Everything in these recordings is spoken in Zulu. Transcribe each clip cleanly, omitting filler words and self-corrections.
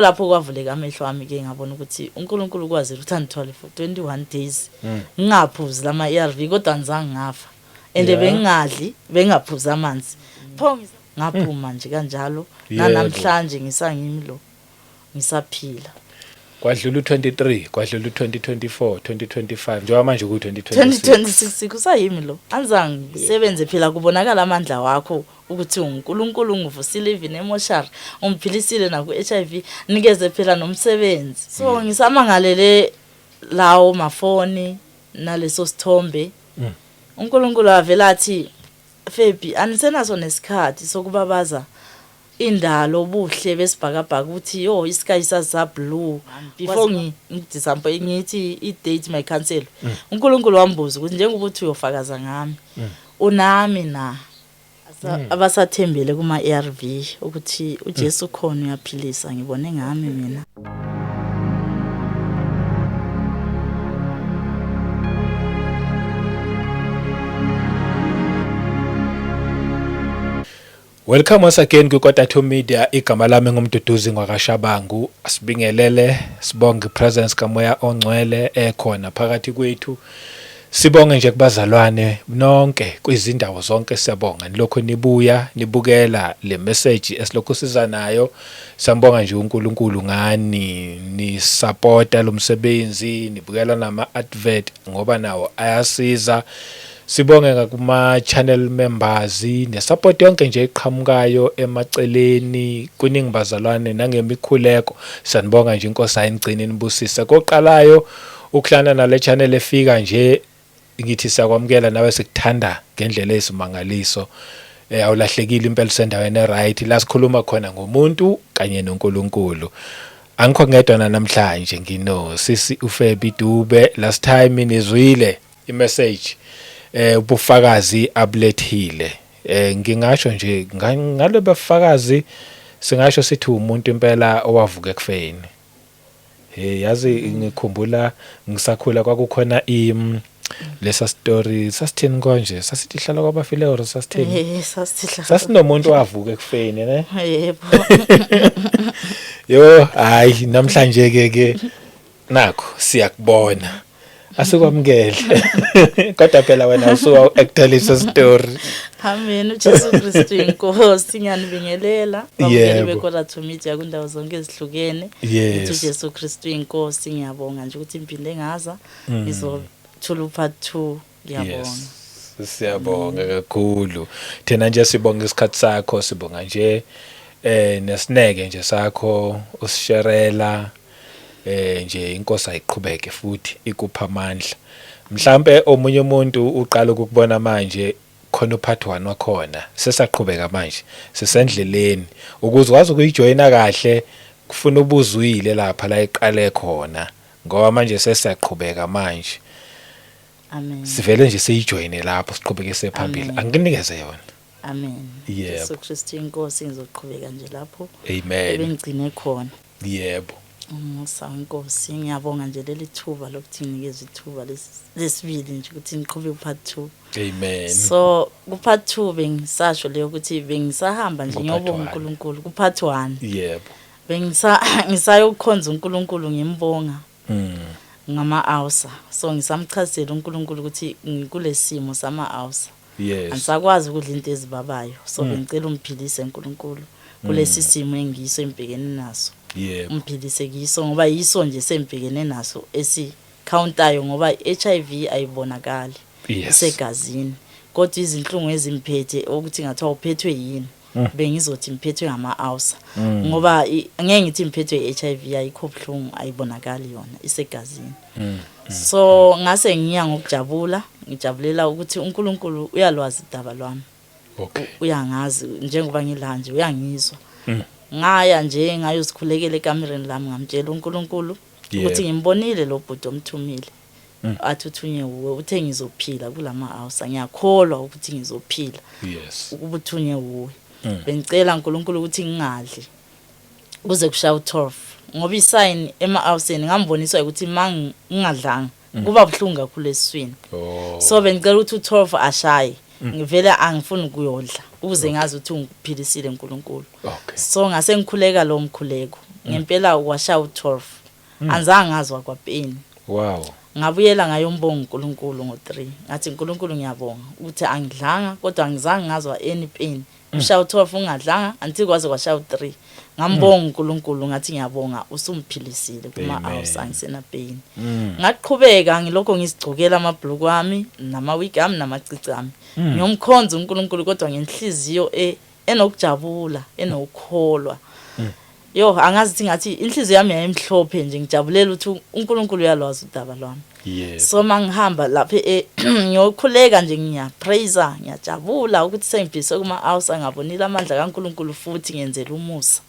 lapho kwavuleka amehlo ami ke ngabona ukuthi uNkulunkulu ukwazi ukuthi angithole for 21 days ngingaphuzi lama ARV kodwa ngizange ngafa ende bengingadli bengaphuza amanzi pho ngaphuma nje kanjalo namhlanje ngisangimlo ngisaphila kwadlula u23 kwadlula u2024 2025 njengoba manje ku2026 2026 kusayimi lo anzange sebenze phela kubonakala amandla wakho ukuthi uNkulunkulu ungivusile even emotional ungiphilisile na ku HIV nikeze phela nomsebenzi so ngisamangalele lawo mafoni naleso sithombe uNkulunkulu avela athi Febi anisenaso nesikhathi sokubabaza indalo obuhle besibhakabhaka ukuthi yo isky sa blue before ngidecember ngithi i-date my cancel uNkulunkulu wambuza ukuthi njengoba uthi uyofakaza ngami unami na abasathembele kuma ARV ukuthi uJesu khona uyaphilisa ngibone ngami mina. Welcome once again kuKotathu Media. Igama lami ngumduduzi ngwakashabangu. Asibingelele sibonge presence kamoya ongcwele ekhona phakathi kwethu. Sibonge nje kubazalwane nonke kwizindawo zonke siyabonga nilokho nibuya nibukela le message esilokho siza nayo. Sambonga nje uNkulunkulu ngani ni supporta lo msebenzi nibukela nama advert ngoba nawo ayasiza. Sibonge kuma channel members nesupport yonke nje iqhamukayo emaceleni kuningi bazalwane nangemikhuleko sanibonga nje inkosi ayingcine nibusise koqalayo ukuhlana nale channel efika nje ngithi siyakwamukela nawe sikuthanda ngendlela esimangaliso awulahlekile impela sendaweni right la sikhuluma khona ngomuntu kanye noNkulunkulu angikho ngedwa namhlanje ngino sisi uFebi Dube last time nizwile imessage ubufakazi abulethile ngingasho nje ngalo bafakazi singasho sithi umuntu impela owavuka ekufeni yazi ngikhumbula ngisakhula kwakukhona lesa story sasithini konje sasithi hlala kwabafile or sasithini sasinomuntu owavuka ekufeni ne yebo yo hayi namhlanje ke nakho siyakubona asikwamukele kodwa phela wena usuwa actualisa story amen uJesu Kristu inkosi ngiyanibingelela babukeli beKotathu Media kundawo zonke ezihlukene uJesu Kristu inkosi ngiyabonga nje ukuthi imphinde ngaza izothola part 2 ngiyabonga siyabonga kakhulu thina nje sibonga isikhathi sakho sibonga nje nesineke nje sakho usisherela nje inkosi ayiqhubeke futhi ikupha amandla mhlambe omunye umuntu uqala ukubona manje khona uphathi wani wakhona sesaqhubeka manje sesendleleni ukuze wazi ukuyijoyina kahle kufuna ubuzwile lapha la iqale khona ngoba manje sesiyaqhubeka manje amen sivele nje siyijoyine lapho siqhubeke sephambili anginikeze yona amen Yesu Kristu inkosi ngizoqhubeka nje lapho amen ebengcine khona yebo Nkosi ngiyabonga nje leli thuba lokuthi nikeze ithuba lesibili nje ukuthi niqhube part 2 amen so ku part 2 bengisasho leyo ukuthi bengisahamba nje ngiyobonga uNkulunkulu ku part 1 yebo ngisayokukhonza uNkulunkulu ngimbonga ngama awusa so ngisamchazela uNkulunkulu ukuthi ngikulesimo sama awusa yes angisakwazi ukudla into ezibabayo so bengicela umphilise uNkulunkulu kulesi simo engiyiso impekene naso umphilise kiso ngoba yiso nje sembhekene naso esicountayo ngoba HIV ayibonakali isegazini kodwa izinhlungu ezimphethe ukuthi ngathiwa uphethwe yini bengizothi mphethwe ngama awusa ngoba ngeke ngithi mphethwe HIV ayikho buhlungu ayibonakali yona isegazini so ngase ngiya ngokujabula ngijabulela ukuthi uNkulunkulu uyalwazi idaba lwami uyangazi njengoba ngilanje uyangizwa ngaya nje ngayosikhulekela ekamereni lami ngamtshela uNkulunkulu ukuthi ngimbonile lo bhuti omthumile athuthunye uwe uthe ngizophila kulama awusa ngiyakholwa ukuthi ngizophila ukubuthunye uwe bengicela uNkulunkulu ukuthi ngingadli kuze kushaya u12 ngoba isign ema-awuseni ngamboniswa ukuthi mangingadlanga kuba buhlungu kakhulu esiswini so bengicela ukuthi u12 ashaye ngivela angifuni ukuyodla ukuze ngazi ukuthi ungiphilisile uNkulunkulu so ngase ngikhuleka lo mkhuleko ngempela washa u12 anzange ngazwa kwaPeni. Wow. Ngabuyela ngayombonga uNkulunkulu ngo3 ngathi uNkulunkulu ngiyabonga ukuthi angidlanga kodwa angizange ngazwa any pain. Ushawu 12 ungadlanga anti kwaze kwashawu 3 ngambonga uNkulunkulu ngathi ngiyabonga usumphilisile kuma house angisena pain. Ngaqhubeka ngilokho ngisigcokela amabhluku wami namawig ami namacici ami ngiyomkhonza uNkulunkulu kodwa ngenhliziyo enokujabula enokukholwa. Yo angazi ukuthi ngathi inhliziyo yami yayimhlophe nje ngijabulela ukuthi uNkulunkulu uyalwazi udaba lwami. So mangihamba lapha ngiyokhuleka nje ngiyapraise ngiyajabula ukuthi sengiphise kuma house angabonile amandla kaNkulunkulu futhi ngenzela umusa.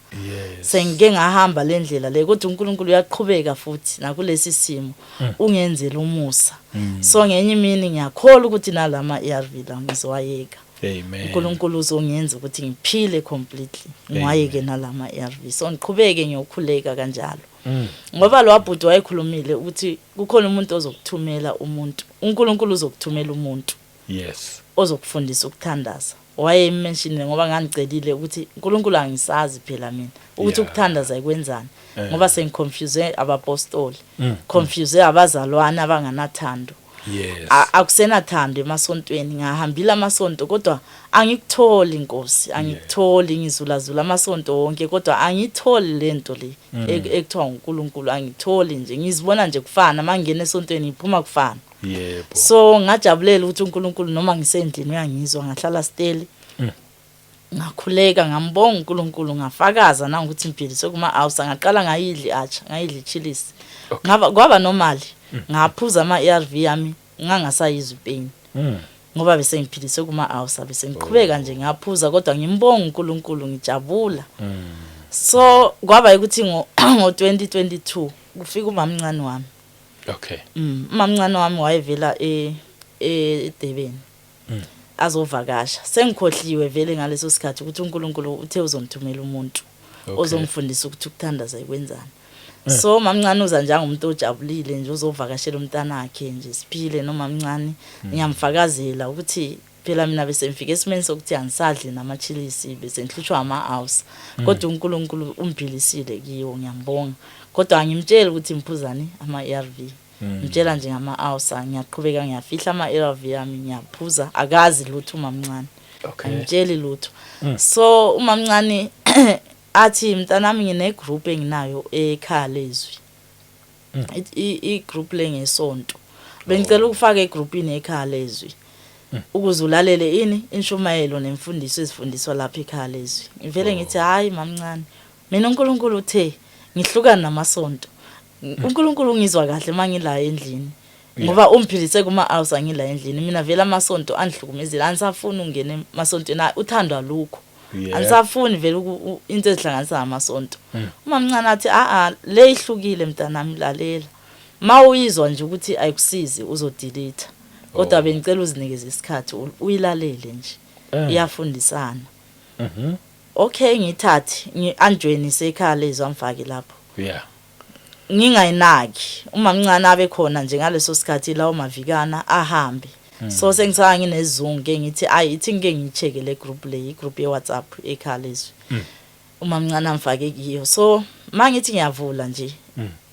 Sengike ngahamba lendlela le kodwa uNkulunkulu uyaqhubeka futhi nakulesi simo ungenzela umusa. So ngenye imini ngiyakholwa ukuthi nalama ARV la ngizowayeka. Amen. uNkulunkulu uzongenza ukuthi ngiphile completely ngwayeke nalama ARV. So ngiqhubeke ngiyokhuleka kanjalo. Ngoba lo wabhuti wayekhulumile ukuthi kukhona umuntu ozokuthumela umuntu. uNkulunkulu uzokuthumela umuntu. Yes. Ozokufundisa ukuthandaza. Wayementionile ngoba ngangicelile ukuthi uNkulunkulu angisazi phela mina ukuthi ukuthandaza ikwenzani. Ngoba sengiconfuse abapostoli. Confuse abazalwane abanganathando. Yes. Akusenathando emasontweni ngahambila amasonto kodwa angikutholi inkosi angikutholi ngizulazula amasonto wonke kodwa angitholi lento le ekuthiwa uNkulunkulu angitholi nje ngizibona nje kufana mangene esontweni iphuma kufana. Yebo. So ngajabulela ukuthi uNkulunkulu noma ngisendlini uyangizwa ngahlala steli ngakhuleka ngambonga uNkulunkulu ngafakaza na ukuthi impilo kuma house ngaqala ngayidli acha ngayidli chilisi kwaba normally ngaphuza ama ARV yami ngangasayizwa pain ngoba bese ngiphilise kuma house bese ngiqhubeka nje ngaphuza kodwa ngimbonga uNkulunkulu ngijabula. So kwaba ukuthi ngo 2022 kufika umamncane wami. Okay. Umamncane wami wayevela eDurban azovakasha sengikhohliwe vele ngaleso sikhathi ukuthi uNkulunkulu uthe uzongithumela umuntu ozongifundisa ukuthi ukuthandaza ikwenzani. So mamncane uza njengomuntu ojabulile nje uzovakashela umntana wakhe nje siphile nomamncane ngiyamfakazela ukuthi phela mina bese ngifike esimeni sokuthi angisadli namachilisi bese ngihlushwa ama house kodwa uNkulunkulu umphilisile kiyo ngiyambonga kodwa angimtshela ukuthi imphuzani ama ARV ngitshela nje ngama house ngiyaqhubeka ngiyafihla ama ARV yami ngiyaphuza akazi lutho umamncane angitsheli lutho. So umamncane athi mntanami ngine group enginayo ekhaya lezwi I group lengesonto bengicela ukufaka egroupini ekhaya lezwi ukuze ulalele ini inshumayelo nemfundiso ezifundiswa lapha ekhaya lezwi. Ngivele ngithi hayi mamncane mina uNkulunkulu uthe ngihlukana namasonto uNkulunkulu ngizwa kahle mangila endlini ngoba umphilise kuma house angila endlini mina vela amasonto andihlukumezela anisafuna ungene emasontweni uthandwa lukho anisafuni vele into ezihlanganisa amasonto. Umamncane athi le ihlukile mntanami lalela mawuyizwa nje ukuthi ayikusizi uzodelete kodwa bengicela uzinikeze isikhathi uyilalele nje iyafundisana. Okay ngithathi ngianjoinise ekhaya lezwi amfaki lapho. Ngingayinaki umamncane abe khona nje ngaleso sikhathi lawo mavikana ahambe. So sengisanga nginezungu ngithi ithi ngeke ngicheke le group le igroup ye WhatsApp ekhaya lezwi. Umamncane amfake kiyo. So mangithi ngiyavula nje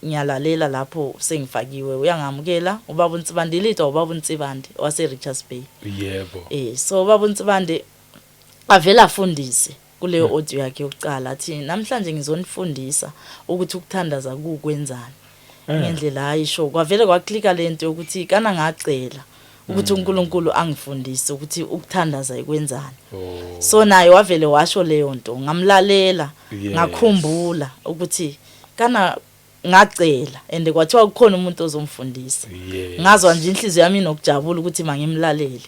ngiyalalela lapho sengifakiwe uyangamukela ubaba uNtsibande litho ubaba uNtsibande wase Richards Bay. Yebo. So ubaba uNtsibande avela afundise kuleyo audio yakhe yokucala athi namhlanje ngizonifundisa ukuthi ukuthandaza kukwenzani ngendlela ayisho kwavele kwaklika lento ukuthi kana ngacela ukuthi uNkulunkulu angifundise ukuthi ukuthandaza ikwenzani. So naye wavele washo leyo nto ngamlalela ngakhumbula ukuthi kana ngacela ende kwathiwa kukhona umuntu ozomfundisa. Ngazwa nje inhliziyo yami inokujabula ukuthi mangimlalele.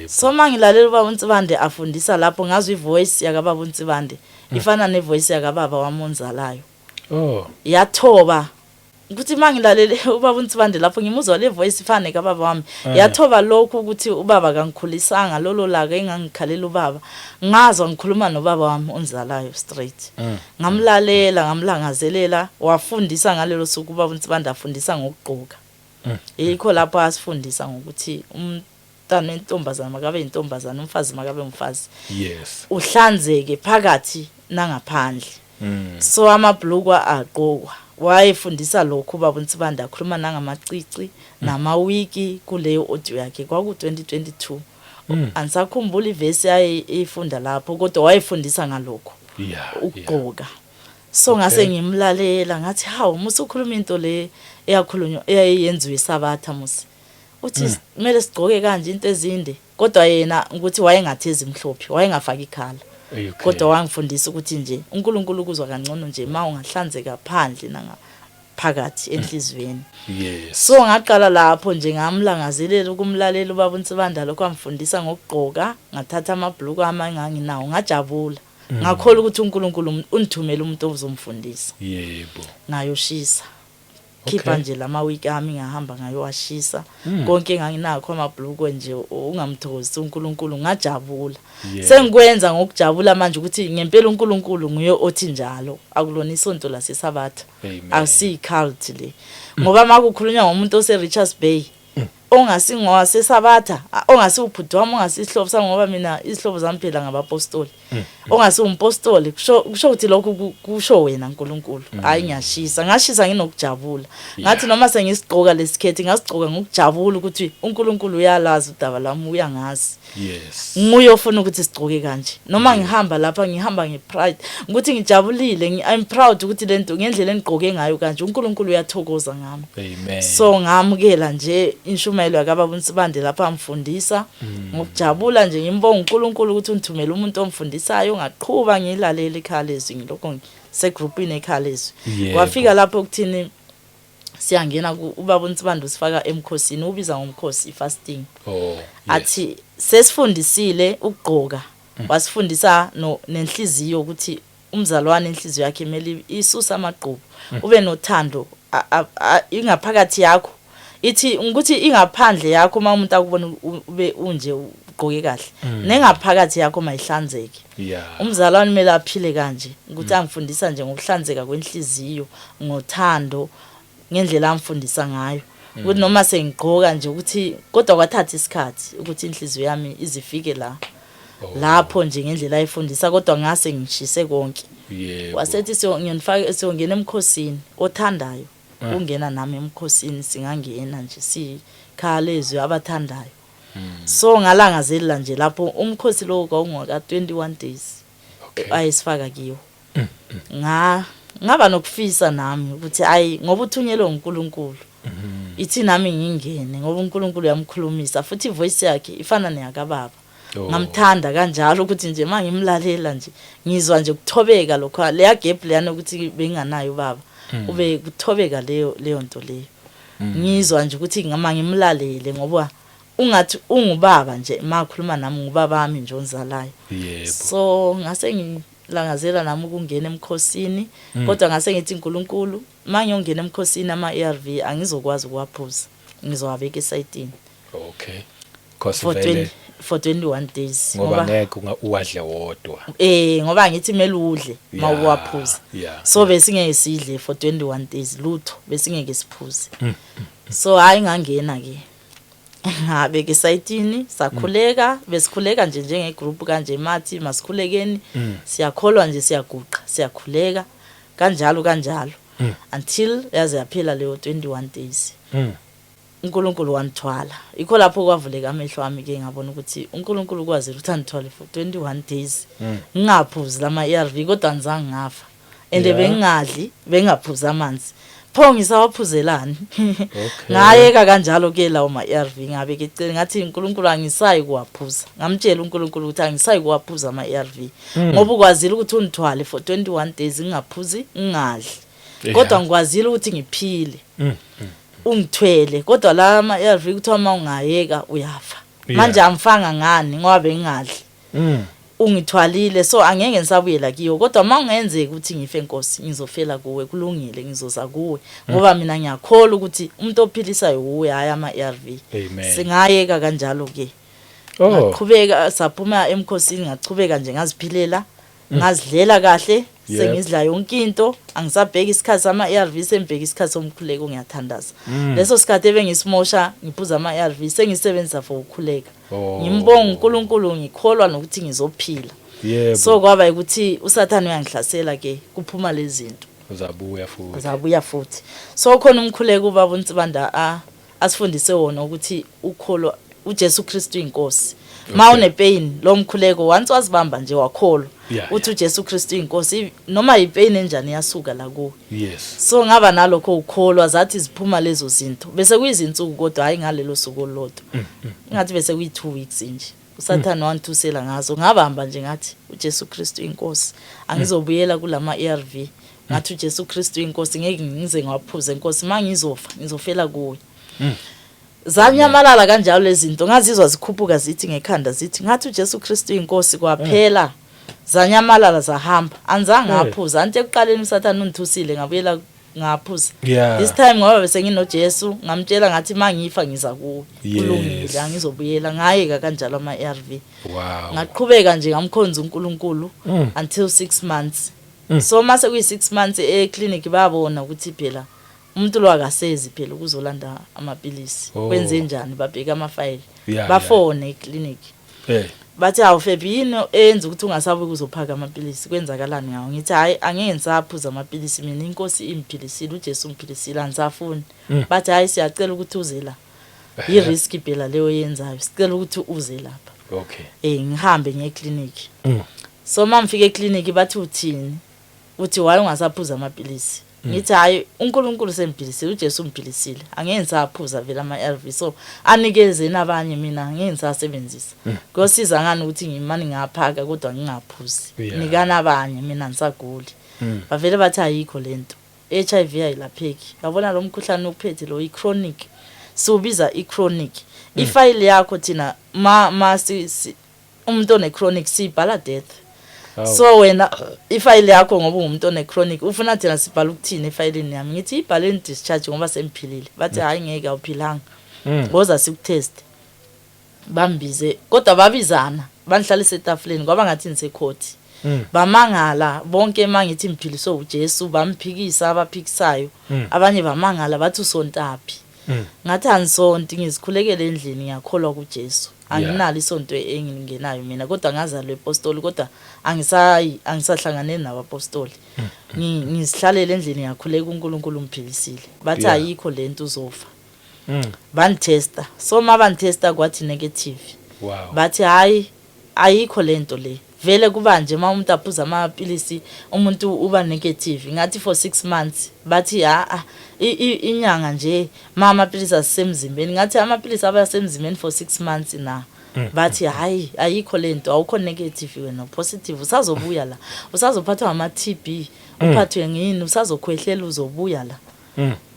So mangilalela ubaba uNtsibande afundisa lapho ngazwe ivoice yakababa uNtsibande ifana nevoice yakababa wamonzalayo. Yathoba ukuthi mangilalele ubaba uNtsibande lapho ngimuzwa le voice ifane kababa wami yathoba lokho ukuthi ubaba kangikhulisanga lolo laka engangikhalela ubaba ngazwa ngikhuluma nobaba wami onzalayo straight. Ngamlalela ngamlangazelela wafundisa ngalelo suku ubaba uNtsibande afundisa ngokugqoka. Yikho lapho asifundisa ngokuthi umntana wentombazana makabe intombazana umfazi makabe umfazi. Yes. Uhlanzeke phakathi nangaphandle. so amabhlukwa aqokwa wayefundisa lokho ubaba uNsibanda akhuluma nangamacici namawiki kuleyo audio yakhe kwaku 2022 ansakhumbula ivesi ayifunda lapho kodwa wayefundisa ngalokho ugqoka so ngase ngimlalela ngathi hawu musukhuluma into le eyakhulunywa eyayenziwe Sabatha musi uthi kumele sigqoke kanje into ezinde kodwa yena ukuthi wayengathezi imhlophe wayengafaki ikhala kodwa wangifundisa ukuthi nje uNkulunkulu ukuzwa kangcono nje mawungahlanzeka phandle nangaphakathi enhlizweni so ngaqala lapho nje ngamlangazelela ukumlalela ubaba uNsibanda lokho amfundisa ngokugqoka ngathatha amabhluku amanganginawo ngajabula ngakholwa ukuthi uNkulunkulu unithumela umuntu ozomfundisa ngayoshisa khipha nje lamawiki ami ngahamba ngayowashisa konke enganginakho amabhluku nje ungamthokozisa uNkulunkulu ngajabula sengikwenza ngokujabula manje ukuthi ngempela uNkulunkulu nguye othi njalo akulona isonto laseSabatha asiyikhalt le ngoba makukhulunywa ngomuntu ose Richards Bay ongasingwase Sabatha ongasiubhuti wami ongasihlobo sami ngoba mina izihlobo zami phela ngabapostoli ongasiumpostoli kusho ukuthi lokho kusho wena uNkulunkulu hayi ngashisa nginokujabula ngathi noma sengisigqoka lesikhethi ngasigqoka ngokujabula ukuthi uNkulunkulu uyalazi udaba lami uyangazi nguye ofuna ukuthi sigqoke kanje noma ngihamba lapha ngihamba ngepride ukuthi ngijabulile I'm proud ukuthi lento ngendlela engigqoke ngayo kanje uNkulunkulu uyathokoza ngami so ngamukela nje inshumayelo yakababa uNsibanda lapha amfundisa ngokujabula nje ngimbonga uNkulunkulu ukuthi unithumele umuntu omfundisayo ngaqhubha ngilalela ikhalezwi ngilokho segroupini ekhalezwi kwafika lapho ukuthini siyangena ubaba uNsibanda usifaka emkhosini ubiza ngomkhosi fasting athi sesifundisile ukugqoka wasifundisa nenhliziyo ukuthi umzalwane inhliziyo yakhe emeli isusa amaqhubu ube nothando ingaphakathi yakho ithi ukuthi ingaphandle yakho uma umuntu akubona ube unje ugqoke kahle nengaphakathi yakho mayihlanzeke umzalwane kumele aphile kanje ukuthi angifundisa nje ngokuhlanzeka kwenhliziyo ngothando ngendlela amfundisa ngayo ukuthi noma sengigqoka nje ukuthi kodwa kwathatha isikhathi ukuthi inhliziyo yami izifike lapho nje ngendlela ayifundisa kodwa ngase ngishise konke wasethi siyongena emkhosini othandayo ungena nami emkhosini singangena nje sikhalezwe abathandayo so ngalangazela nje lapho umkhosi lo kwakungaka 21 days ayisifaka kiyo ngaba nokufisa nami ukuthi ayi ngoba uthunyelwe uNkulunkulu ithi nami ngingene ngoba uNkulunkulu uyamkhulumisa futhi ivoice yakhe ifana neyakababa ngamthanda kanjalo ukuthi nje mangimlalela nje ngizwa nje ukuthobeka lokho leya gap leyana ukuthi benganayo baba ube kuthobeka leyo nto leyo ngizwa nje ukuthi ngama ngimlalele ngoba ungathi ungubaba nje makhuluma nami ngubaba wami nje onzalayo so ngase ngilangazela nami ukungena emkhosini kodwa ngase ngithi uNkulunkulu mangiyongena emkhosini ama-ARV angizokwazi ukuwaphuza ngizowabeka esayitini for 21 days ngoba ngeke uwadle wodwa ngoba ngithi kumele udle mawuwaphuza so bese ngeke sidle for 21 days lutho bese ngeke siphuze so hayi ngangena ke ngabeke esayitini sakhuleka besikhuleka nje njengegroup kanje mathi masikhulekeni siyakholwa nje siyaguqa siyakhuleka kanjalo until yaze yaphela leyo 21 days uNkulunkulu wanithwala ikho lapho kwavuleka amehlo ami ke ngabona ukuthi uNkulunkulu ukwazi ukuthi anithwale for 21 days ngingaphuzi lama-ARV kodwa ngizange ngafa ende bengingadli bengaphuza amanzi pho ngisawaphuzelani ngayeka kanjalo ke lawo ma-ARV ngabe ke cela ngathi uNkulunkulu angisayi kuwaphuza ngamtshela uNkulunkulu ukuthi angisayi kuwaphuza ama-ARV ngoba ukwazile ukuthi unithwale for 21 days ngingaphuzi ngingadli kodwa ngikwazile ukuthi ngiphile ungithwele kodwa la ama-ARV kuthiwa uma ungayeka uyafa manje amfanga ngani ngoba bengingadli ungithwalile so angeke ngisabuyela kiyo kodwa mangenzeka ukuthi ngife Nkosi ngizofela kuwe kulungile ngizoza kuwe ngoba mina ngiyakholwa ukuthi umuntu ophilisayo uwe hayi ama-ARV singayeka kanjalo ke ngaqhubeka saphuma emkhosini ngachubeka nje ngaziphilela ngazidlela kahle sengizidla yonke into angisabheka isikhathi sama-ARV sembheka isikhathi somkhuleko ngiyathandaza leso sikhathi ebengisimosha ngiphuza ama-ARV sengisebenzisa for ukukhuleka ngimbonga uNkulunkulu ngikholwa nokuthi ngizophila so kwaba ukuthi usathane uyangihlasela ke kuphuma lezi zinto uzabuya futhi so khona umkhuleko ubaba uNtsibanda asifundise wona ukuthi ukholwa uJesu Kristu inkosi ma une pain lo mkhuleko once wazibamba nje wakholwa uthi uJesu Kristu inkosi noma ipain enjani yasuka la ku so ngaba nalokho ukholwa zathi ziphuma lezo zinto bese kuyizinsuku kodwa hayi ngalelo suku olodwa ngathi bese kuyi 2 weeks nje usathane wanthusela ngazo ngabamba nje ngathi uJesu Kristu inkosi angizobuyela kulama ARV ngathi uJesu Kristu inkosi ngeke ngize ngaphuze inkosi mangizofa ngizofela kuwe zanyamalala kanjalo lezi zinto ngazizwa zikhuphuka zithi ngekhanda zithi ngathi uJesu Kristu inkosi kwaphela zanyamalala zahamba anzange ngaphuza ante ekuqaleni usathane unithusile ngabuyela ngaphuza this time ngoba bese nginoJesu ngamtshela ngathi mangifa ngiza kuwe kulungile angizobuyela ngayeka kanjalo ama ARV ngaqhubeka nje ngamkhonza uNkulunkulu until 6 months so mase kuyi 6 months eclinic babona ukuthi phela umuntu lo akasezi phela ukuzolanda amapilisi kwenze njani babheka amafile bafone eclinic bathi awufebini enza ukuthi ungasabuki uzophaka amapilisi kwenzakalani ngawo ngithi hayi angeke ngisaphuza amapilisi mina inkosi imphilisile uJesu umphilisile angisafuni bathi hayi siyacela ukuthi uze la i-risk phela leyo yenzayo sicela ukuthi uze lapha ngihambe ngeclinic so mamfike eclinic bathi uthini uthi waye ungasaphuza amapilisi ngithi hayi uNkulunkulu semphilisile uJesu umphilisile angeke ngisaphuza vela ama ARV so anikeze nabanye mina ngeke ngisasebenzisa ngosiza ngani ukuthi ngimani ngaphaka kodwa ngingaphuzi nikana abanye mina ngisaguli bavele bathi ayikho lento HIV ayilapheki yabona lo mkhuhlane uphethe lo i-chronic siubiza i-chronic ifile yakho thina umuntu one chronic sibhala death so wena ifile yakho ngoba umuntu one chronic ufuna thina sibhala ukuthini efileni yami ngithi ibhale discharge ngoba semphilile bathi hayi ngeke awuphilanga ngoza sikutest bambize kodwa babizana banihlalisa etafuleni ngoba ngathi nisekhoti bamangala bonke mangithi imphiliso uJesu bamphikisa abaphikisayo abanye bamangala bathi usontaphi ngathi anisonto ngizikhulekele endlini ngiyakholwa kuJesu anginalo isonto engingenayo mina kodwa ngazalwe apostoli kodwa angisahlangane nabapostoli ngizihlalele endlini yakhuleka uNkulunkulu umphilisile bathi ayikho lento uzofa bantesta so mabantesta kwathi negative bathi hayi ayikho lento le vele kuba nje uma umuntu aphuza amapilisi umuntu uba negative ngathi for 6 months bathi inyanga nje mama amapilisi asemzimbeni ngathi amapilisi aba asemzimbeni for 6 months na bathi hayi ayikho lento awukho negative wena positive usazobuya la usazophathwa ama TB uphathwe ngini usazokhwehlela uzobuya la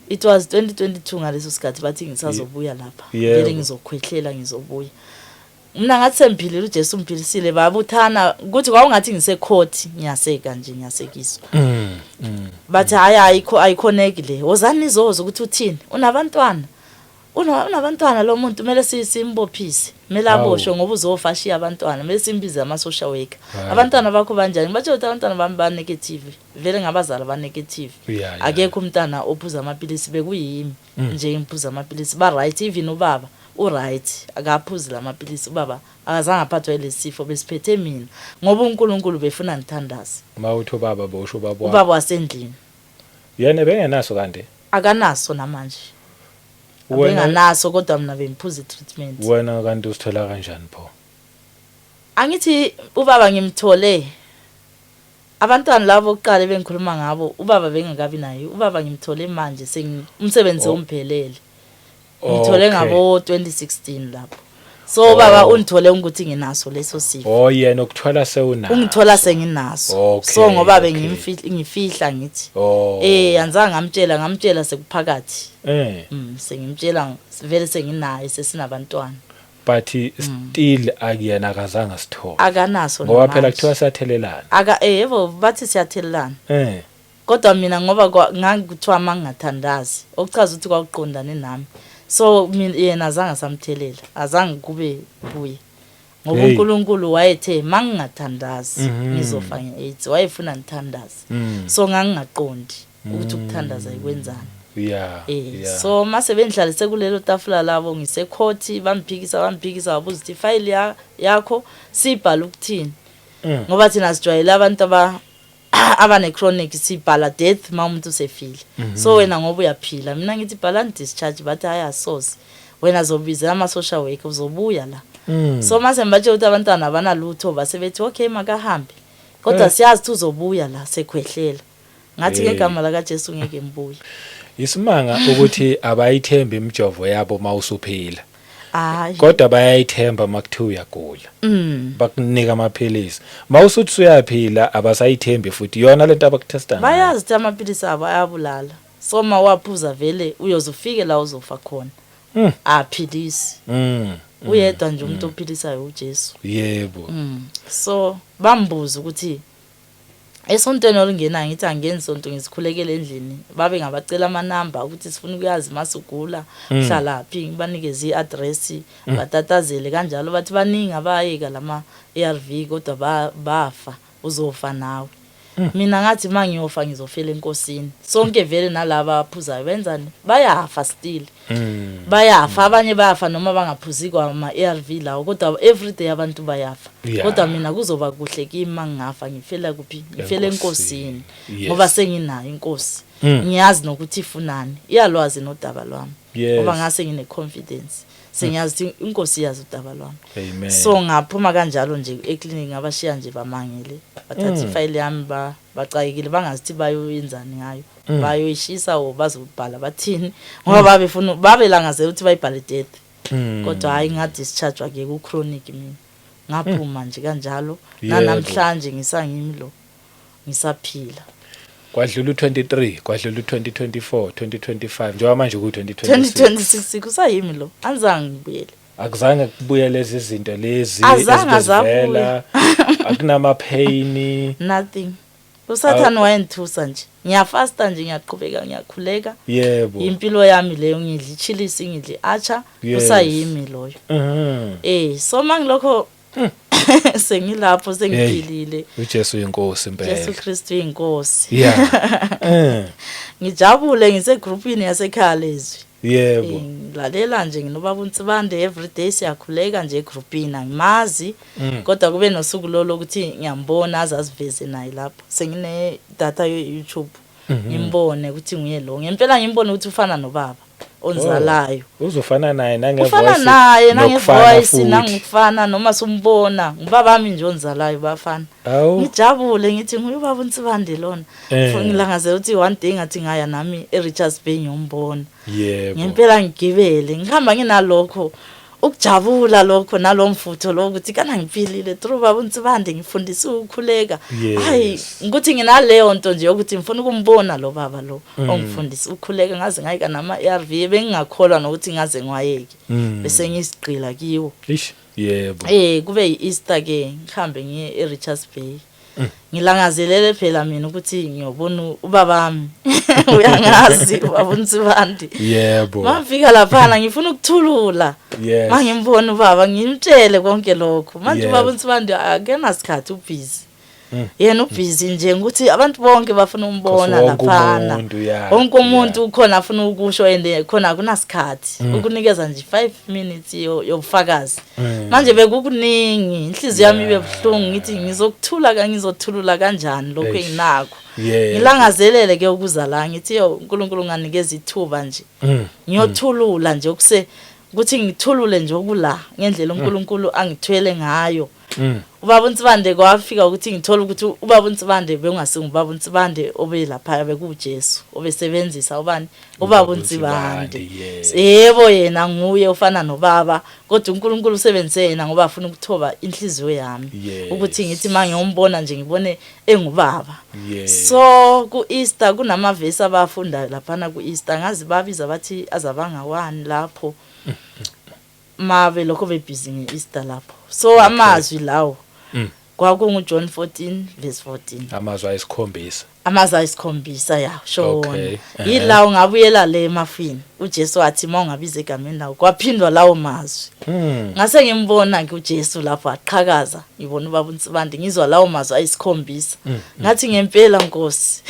it was 2022 ngaleso sikhathi bathi ngisazobuya lapha vele ngizokhwehlela ngizobuya mina ngathi semphilile uJesu umphilisile babuthana ukuthi kwawungathi ngisekhoti ngiyaseka nje ngiyasekiswa bathi hayi ayiconnect le wozani izozo ukuthi uthini unabantwana lo muntu kumele simbophise kumele aboshwe ngoba uzofashiya abantwana kumele simbize ama social worker abantwana bakho banjani bathi abantwana bami ba negative vele ngabazali ba negative akekho umntana ophuza amapilisi bekuyimi nje imphuza amapilisi ba right even ubaba right akaphuzi lamapilisi ubaba akazange aphathwe lesifo besiphethe mina ngoba uNkulunkulu befuna ngithandaze mawuthi ubaba bosho ubaba wasendlini yena bengenaso kanti akanaso namanje nganaso kodwa mina bengiphuza treatment wena kanti usithola kanjani pho angithi ubaba ngimthole abantwana labo oqale bengikhuluma ngabo ubaba bengakabi naye ubaba ngimthole manje umsebenzi omphelele ngithole ngabo 2016 lapho so baba unithole ukuthi nginaso leso sifo yena ukuthwala sewunaso ungithola senginaso so ngoba ngifihla ngithi anzange ngamtshela sekuphakathi sengimtshela vele senginayo sesinabantwana but still akuyena akazange sithola akanaso ngoba phela kuthiwa siyathelelana yebo bathi siyathelelana kodwa mina ngoba ngangikuthiwa mangingathandazi okuchaza ukuthi kwakuqondane nami so mina yena azange samthelela azange kube buye ngoba uNkulunkulu wayethe mangingathandazi ngizofa nge-AIDS wayefuna ngithandaze so ngangingaqondi ukuthi ukuthandaza ikwenzani so mase bendlalise kulelo tafula labo ngisekhoti bamphikisa wabuza ukuthi file yakho sibhala ukuthini ngoba thina sijwayele abantu abane chronic sibhala death umuntu usefile. So wena ngoba uyaphila mina ngithi bhala discharge bathi ayasosi wena zobiza ama social worker uzobuya la. So mase mbatshe ukuthi abantwana abanalutho basebethi okay makahambe kodwa siyazi ukuthi uzobuya la sekhwehlela ngathi ngegama la kaJesu ngeke ngibuye. Isimanga ukuthi abayithemba imijovo yabo mawusuphila. Kodwa bayayithemba makuthiwa uyagula. Bakunika amaphilisi. Mawusuthi uyaphila abasayithembi futhi yona lento abakuthestana. Bayazi ukuthi amaphilisi abo ayabulala. So mawaphuza vele uyozufike la uzofa khona. Aphilisi. Uyedwa nje umuntu ophilisayo uJesu. Yebo. So bambuza ukuthi esontweni olungena ngithi angeni sonto ngisikhulekele endlini babe ngabacela amanamba ukuthi sifuna ukuyazi masugula uhlala phi ngibanikeze iaddress batatazele kanjalo bathi baningi abayeka lama ARV kodwa bafa uzofa nawe. Mina ngathi mangiyofa ngizofela enkosini. Sonke vele nalaba aphuzayo benzani bayafa still. Bayafa abanye bayafa noma bangaphuzi kwa ama ARV lawo kodwa everyday abantu bayafa. Kodwa mina kuzoba kuhle kimi mangafa ngifela kuphi ngifela enkosini ngoba senginayo inkosi. Ngiyazi nokuthi ifunani iyalwazi nodaba lwami ngoba ngase ngine confidence. Sengiyazi inkosi yazi udaba lwami. Amen. So ngaphuma kanjalo nje eclinic abashiya nje bamangele bathatha ifile yami bacayekile bangazithi bayoyenzani ngayo bayoyishisa o bazobhala bathini ngoba babefuna babelangazela ukuthi bayibhale death kodwa hayi nga discharge ke ku chronic mina ngaphuma nje kanjalo namhlanje ngisangimlo ngisaphila. Kwadlula u23 kwadlula u2024 2025 njengoba manje ku2026 2026 kusayimi lo anzange ngibuyele akuzange kubuye lezi zinto lezi ezivela akunama pain nothing usathana wayenthusa nje ngiyafasta nje ngiyaqhubeka ngiyakhuleka yebo impilo yami leyo ngidla ichilisi ngidla acha kusayimi loyo so mangilokho sengilapho sengiphilile uJesu inkosi impela Jesu Kristu inkosi ngijabule ngise groupini yasekhaya lezwi yebo ngilalela nje nginobaba uNtsibande everyday siyakhuleka nje egroupini angimazi kodwa kube nosuku lolo ukuthi ngiyambona azaziveze naye lapho sengine data YouTube ngimbone ukuthi nguye lo ngempela ngimbone ukuthi ufana nobaba onzalayo uzofana naye nangevoice ufana naye nangevoice nangifana noma sumbona ngibaba bami nje onzalayo bafana ngijabule ngithi nguye ubaba uNtsibande lona ngilangazela ukuthi one day ngathi ngaya nami eRichards Bay ngiyombona yebo ngempela ngigibele ngihamba nginalokho ukujabula lokho nalomfutho lokuthi kana ngiphilile through baba uNtsibande ngifundisa ukukhuleka hayi ukuthi nginaleyo nto nje ukuthi ngifuna ukumbona lo baba lo ongifundisa ukukhuleka ngaze ngayika nama ARV bengingakholwa nokuthi ngaze ngiwayeke bese ngisigqila kiwo yebo kube yiEaster ke ngihambe ngiye eRichards Bay ngilangazelele phela mina ukuthi ngiyobona ubaba wami uyangazi ubaba uNtsibande yebo mafika lapha ngifuna ukuthulula mangimbona ubaba ngimtshele konke lokho manje ubaba uNtsibande akena sikhathi ubusy yena ubusy nje ukuthi abantu bonke bafuna umbona lapha wonke umuntu ukhona afuna ukusho ende khona kunasikhathi ukunikeza nje 5 minutes yobufakazi manje bekukuningi inhliziyo yami ibebuhlungu ngithi ngizothulula kanjani lokho enginakho ngilangazelele ke ukuza la ngithi uNkulunkulu nganikeza ithuba nje ngiyothulula nje ukuthi ngithulule nje okula ngendlela uNkulunkulu angithwele ngayo ubaba uNtsibande kwafika ukuthi ngithola ukuthi ubaba uNtsibande bengasingubaba uNtsibande obe lapha bekuJesu obesebenzisa ubani ubaba uNtsibande yebo yena nguye ufana nobaba kodwa uNkulunkulu usebenzise yena ngoba afuna ukuthoba inhliziyo yami ukuthi ngithi mangiyombona nje ngibone engubaba so ku Easter kunamavesi abafundayo lapha ku Easter ngazi babiza bathi azabanga 1 lapho mabe lokho bebhizi ngeEaster lapho so amazwi lawo kwakungu John 14 verse 14 amazwi ayisikhombisa amazwi ayisikhombisa ya shona Okay. yila ungabuyela le emafini uJesu wathi mawungabiza egameni lawo kwaphindwa lawo mazwi ngase ngimbona ke uJesu lapho aqhakaza ngibona ubaba uNsibande ngizwa lawo mazwi ayisikhombisa ngathi ngempela Nkosi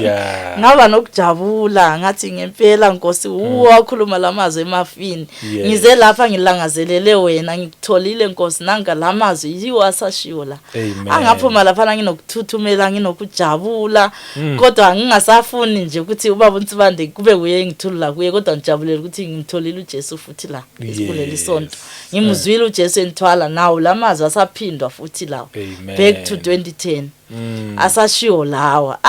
Yeah. ngaba nokujabula ngathi ngempela Nkosi wakhuluma lamazwi emafini ngize lapha ngilangazelele wena ngikutholile Nkosi nanga lamazwi yiwo asashiwo la Amen. angaphuma lapha nginokuthuthumela nginokujabula kodwa ngingasafuni nje ukuthi ubaba uNsibande kube kuye ngithulula kuye kodwa ngijabulela ukuthi ngimtholile uJesu futhi la kuleli sonto ngimuzwile uJesu enthwala nawo lamazwi asaphindwa futhi lawo Amen. back to 2010 asashiwo lawa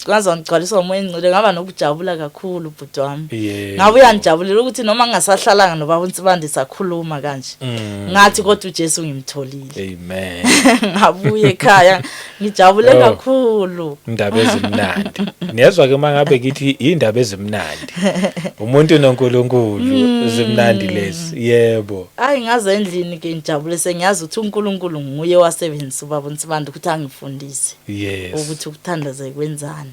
ngaza ngigcwaliswa umoya engcwele ngaba nokujabula kakhulu bhuti wami ngabe uyangijabulela ukuthi noma ngingasahlalanga nobaba uNsibande sakhuluma kanje ngathi kodwa uJesu ngimtholile Amen. ngabuye ekhaya ngijabule kakhulu Indaba ezimnandi. Niyezwa ke mangabe ngithi indaba ezimnandi. Umuntu noNkulunkulu zimnandi lezi. Yebo. hayi ngaze endlini ke ngijabule sengiyazi ukuthi uNkulunkulu nguye wasebenzisa ubaba uNsibande ukuthi angifundise Yes. ukuthi ukuthandaza kwenzani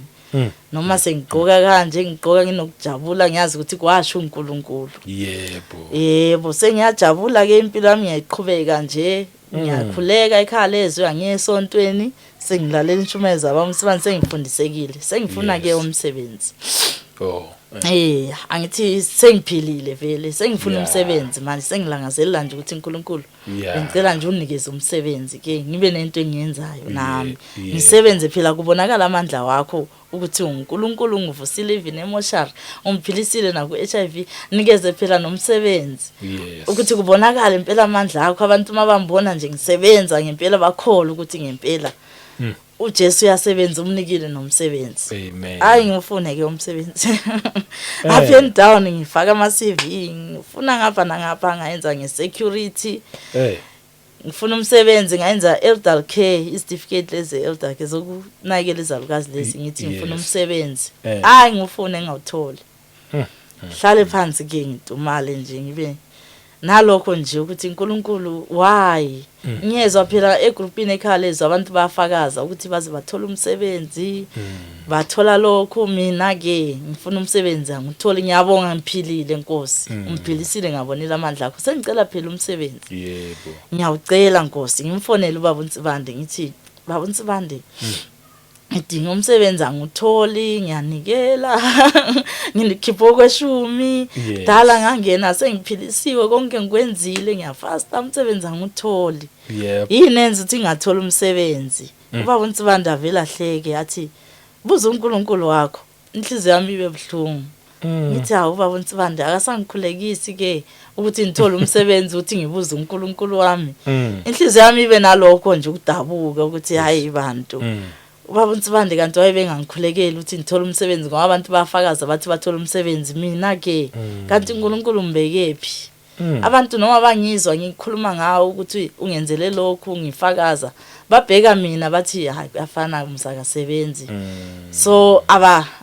noma sengigqoka kanje ngigqoka nginokujabula ngiyazi ukuthi kwasho uNkulunkulu yebo sengiyajabula ke impilo yami ngiyayiqhubeka nje ngiyakhuleka ekhaya lezwe angiyesontweni sengilalela inshumeza baba uNsibande sengifundisekile sengifuna ke umsebenzi angithi sengiphilile vele sengifuna umsebenzi manje sengilangazelela nje ukuthi uNkulunkulu ngicela nje unikeze umsebenzi ke ngibe nento engiyenzayo nami ngisebenze phela kubonakala amandla wakho ukuthi uNkulunkulu ungivusile even emotional umphilisile na ku HIV nikeze phela nomsebenzi ukuthi kubonakala impela amandla akho abantu mabambona nje ngisebenza ngempela bakholwa ukuthi ngempela uJesu uyasebenza umnikile nomsebenzi hayi ngifune ke umsebenzi up and down ngifaka ama CV ngifuna ngapha nangapha ngayenza ngesecurity ngifuna umsebenzi ngayenza elder care certificate lezi elder care zokunakekela izalukazi lezi ngithi ngifuna umsebenzi hayi ngifune ngawutholi hlale phansi ke ngitumale nje ngibe nalokho nje ukuthi uNkulunkulu why ngiyezwa phela egroupini ekhaya lezi abantu bayafakaza ukuthi baze bathola umsebenzi bathola lokho mina ke ngifuna umsebenzi ngithole ngiyabonga ngiphilile Nkosi umphilisile ngabonela amandla akho sengicela phela umsebenzi yebo ngiyawucela Nkosi ngimfonele ubaba uNsibande ngithi baba uNsibande ngidinga umsebenzi angitholi ngiyanikela nginikhipho kweshumi dala ngangena sengiphilisiwe konke ngikwenzile ngiyafasta umsebenzi angitholi yinenze ukuthi ngathola umsebenzi ubaba uNsibande avela hleke athi buza uNkulunkulu wakho inhliziyo yami ibe buhlungu ngithi hawu ubaba uNsibande akasangikhulekisi ke ukuthi ngithole umsebenzi ukuthi ngibuze uNkulunkulu wami inhliziyo yami ibe nalokho nje ukudabuka ukuthi hayi bantu ubaba uNsibande kanti wayebengangikhulekeli ukuthi ngithole umsebenzi ngoba abantu bafakaza bathi bathola umsebenzi mina ke kanti uNkulunkulu mbekephi abantu noma bangizwa ngikhuluma ngawo ukuthi ungenzele lokhu ngifakaza babheka mina bathi hayi afana umsakasebenzi so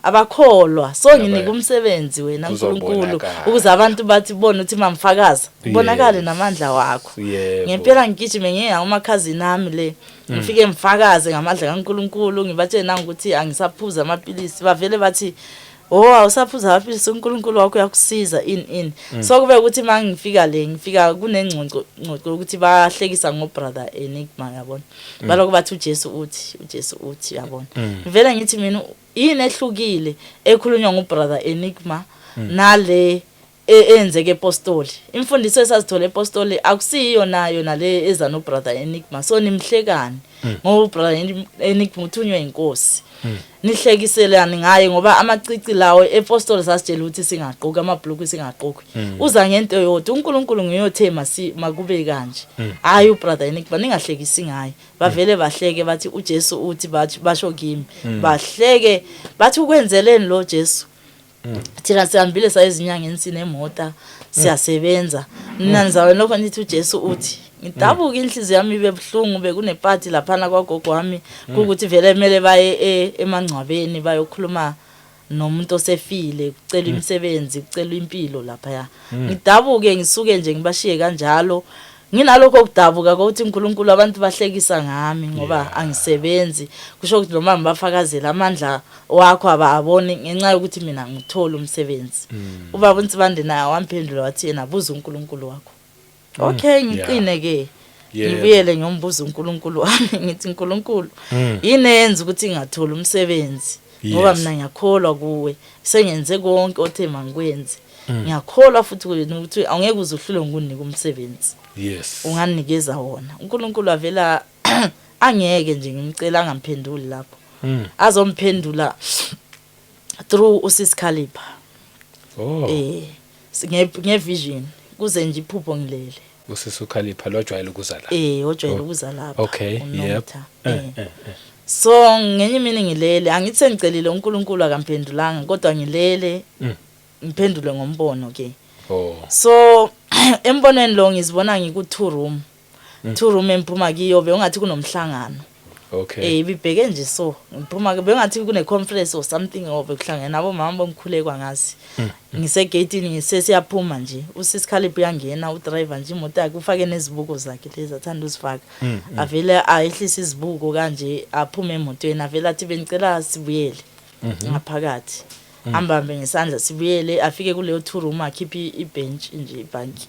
abakholwa so nginika umsebenzi wena uNkulunkulu ukuze abantu bathi bona ukuthi mamfakaza ubonakale namandla wakho ngempela ngigijime ngiya umakhazi nami le ngifike ngifakaze ngamandla kaNkulunkulu ngibathe nanga ukuthi angisaphuza amapilisi bavele bathi awusaphuza amapilisi uNkulunkulu wakho uyakusiza in so kube ukuthi mangifika le ngifika kunengconco ukuthi bahlekisa ngobrother Enigma yabona baloko bathi uJesu uthi yabona vele ngithi mina yini ehlukile ekhulunywa ngobrother Enigma nale enzeke epostoli imfundiso esazithola epostoli akusiyo nayo nale eza no brother Enigma so nimhlekani ngoba brother Enigma uthunywe inkosi nihlekiselani ngaye ngoba amacici lawo epostoli sasitshela ukuthi singaqoka amabhlukwe singaqokwe uza ngento yodwa uNkulunkulu ngiyothe makube kanje hayi ubrother Enigma ningahlekisi ngaye bavele bahleke bathi uJesu uthi basho kimi bahleke bathi ukwenzeleni lo Jesu thina sihambile sayezinyangeni sinemota siyasebenza mina nizawe lokho nithi uJesu uthi ngidabuka inhliziyo yami ibe buhlungu bekuneparty laphana kwagogo wami ukuthi vele kumele baye emangcwabeni bayokhuluma nomuntu osefile kucela imisebenzi kucela impilo lapha ya ngidabuke ngisuke nje ngibashiye kanjalo nginalokho okudabuka ukuthi uNkulunkulu abantu bahlekisa ngami ngoba angisebenzi kusho ukuthi noma ngibafakazela amandla wakho ababoni ngenxa yokuthi mina ngithola umsebenzi ubaba uNtsibande naye wamphendula wathi yena buza uNkulunkulu wakho okay ngiqine ke ngibuyele ngiyombuza uNkulunkulu wami ngithi uNkulunkulu yini yenza ukuthi ngingathola umsebenzi ngoba mina ngiyakholwa kuwe sengenze konke othe mangikwenze ngiyakholwa futhi ukuthi awungeke uzuhlule ngunika umsebenzi unganikeza wona uNkulunkulu avela angeke nje ngimcela angamphenduli lapho azomphendula through uSiskhalipha ngevision kuze nje iphupho ngilele uSiskhalipha lojwayele ukuza la ojwayele ukuza lapha okay yep so ngenye imini ngilele angithi sengicelile uNkulunkulu akamphendulanga kodwa ngilele ngiphendule ngombono ke so embonweni lo ngizibona ngiku 2 room emphuma kiyo beungathi kunomhlangano ibibheke nje so ngiphuma ke beungathi kune conference or something over kuhlangana nabo mama bomkhulekwa ngazi ngisegate ngisesiyaphuma nje uSiskhalipha uyangena udriver nje imoto yakhe ufake nezibuko zakhe lezi athanda uzifaka avele ayehlisa izibuko kanje aphume emotweni avele athi benicela sibuyele ngaphakathi ambambe ngesandla sibuyele afike kuleyo 2 room akhiphi ibench nje ibhanki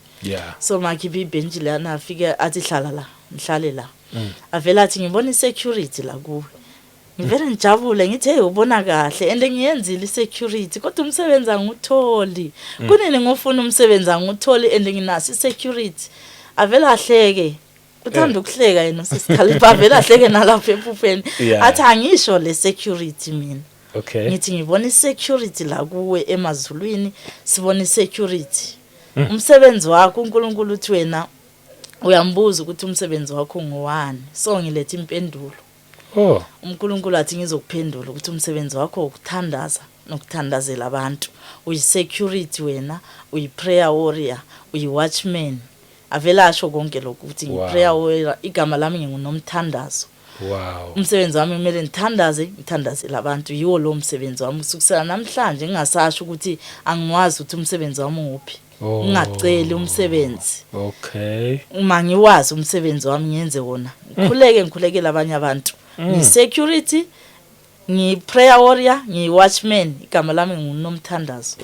so makhiphi ibench lana afike athi hlala la mhlale la avela athi ngibona isecurity la kuwe ngivele ngijabule ngithi hey ubona kahle ende ngiyenzile isecurity kodwa umsebenzi angutholi kunini ngofuna umsebenzi angutholi ende nginasi isecurity avela ahleke uthanda ukuhleka yena uSiskhalipha avela ahleke nalapha ephufeni athi angisho le security mina ngithi ngibona isecurity la kuwe emazulwini sibona isecurity umsebenzi wakho uNkulunkulu uthi wena uyambuza ukuthi umsebenzi wakho ngowani so ngilethe impendulo uNkulunkulu athi ngizokuphendula ukuthi umsebenzi wakho ukuthandaza nokuthandazela abantu uyi-security wena uyi-prayer warrior uyi-watchman avela asho konke lokho ukuthi ngi-prayer warrior igama lami ngingunomthandazo umsebenzi wami kumele ngithandazele abantu yiwo lo msebenzi wami usukusela namhlanje ngingasasho ukuthi angiwazi ukuthi umsebenzi wami nguphi ngingaceli umsebenzi uma ngiwazi umsebenzi wami ngiyenze wona ngikhulekela abanye abantu ngi-security ngi-prayer warrior ngi-watchman igama lami ngunomthandazo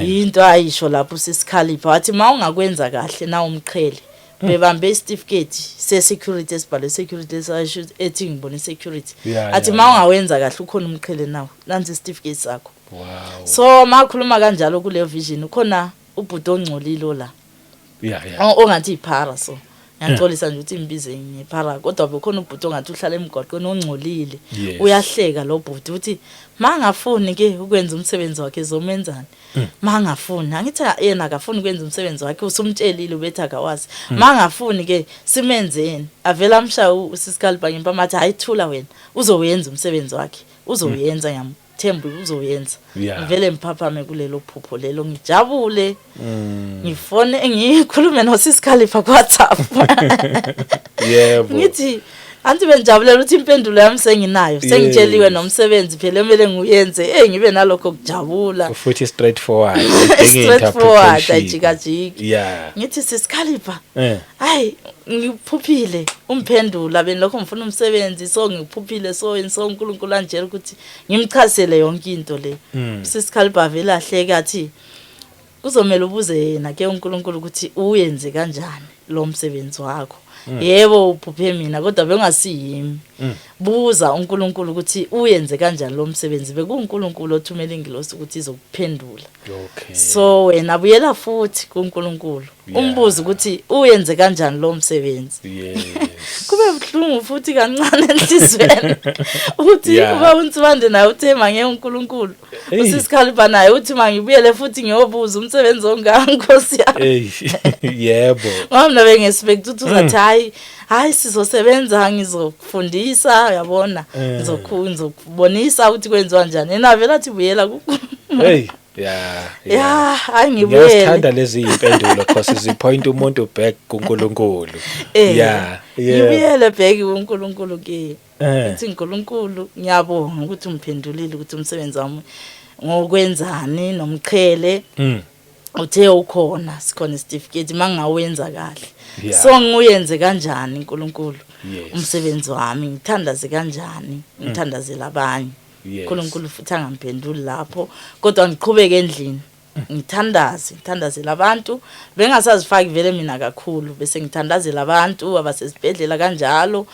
into ayisho lapho uSiskhalipha wathi mawungakwenza kahle na umqhele bebambe isitifiketi se-security esibhalwe security ethi ngibona security athi mawungawenza kahle ukhona umqhele nawo nansi isitifiketi sakho so makhuluma kanjalo kule vision ukhona ubhuti ongcolile la ongathi iphara so ngiyatholisa nje ukuthi imbize ngiphara kodwa bekhona ubhuti ongathi uhlala emgwaqweni ongcolile uyahleka lo bhuti uthi mangafuni ke ukwenza umsebenzi wakhe ezomenzana mangafuni angithi yena akafuni ukwenza umsebenzi wakhe usumtshelile ubethi akawazi mangafuni ke simenzeni avela amsha uSiskhalipha ngempamathi hayithula wena uzowenza umsebenzi wakhe uzoyenza ngiyamthemba uzoyenza vele mphaphame kulelo phupho lelo ngijabule ngifone ngikhulume noSiskhalipha ku WhatsApp ngithi anti benjabulela ukuthi impendulo yami senginayo sengitsheliwe nomsebenzi phela emele nguyenze ngibe nalokho kujabula futhi straightforward ajikajiki ngithi Siskhalipha hayi ngiphuphile umphendula benilokho ngifuna umsebenzi so ngiphuphile so uNkulunkulu anjela ukuthi ngimchazele yonke into le Siskhalipha vele ahleka athi kuzomela ubuze yena ke uNkulunkulu ukuthi uyenze kanjani lo msebenzi wakho yebo uphuphe mina kodwa bengasiyimi buza uNkulunkulu ukuthi uyenze kanjani lo msebenzi bekuNkulunkulu othumela ingilosi ukuthi izokuphendula so wena buyela futhi kuNkulunkulu umbuzo ukuthi uyenze kanjani lo msebenzi kube buhlungu futhi kancane enhlizweni uthi kuba uNtsibande naye uthema ngeNkulunkulu uSiskhalipha naye uthi mangibuyele futhi ngiyobuza umsebenzi ongankosi yami yebo ngomna bengespect ukuthi uzathi hayi sizosebenza ngizofundisa yabona ngizokubonisa ukuthi kwenziwa kanjani yena vela athi buyela hayi ngibuyele ngiyazithanda lezi impendulo because zipoint umuntu back kuNkulunkulu ngibuyele back kuNkulunkulu ke ithi uNkulunkulu ngiyabonga ukuthi umphendulile ukuthi umsebenzi wami ngokwenzani nomqhele uthe ukhona sikhona certificate mangawenza kahle Yeah. so nguyenze kanjani uNkulunkulu Yes. umsebenzi wami ngithandaze kanjani ngithandazela abanye Yes. uNkulunkulu futhi angamphenduli lapho kodwa ngiqhubeke endlini ngithandazela abantu bengasazifaki vele mina kakhulu bese ngithandazela abantu abasesibhedlela kanjalo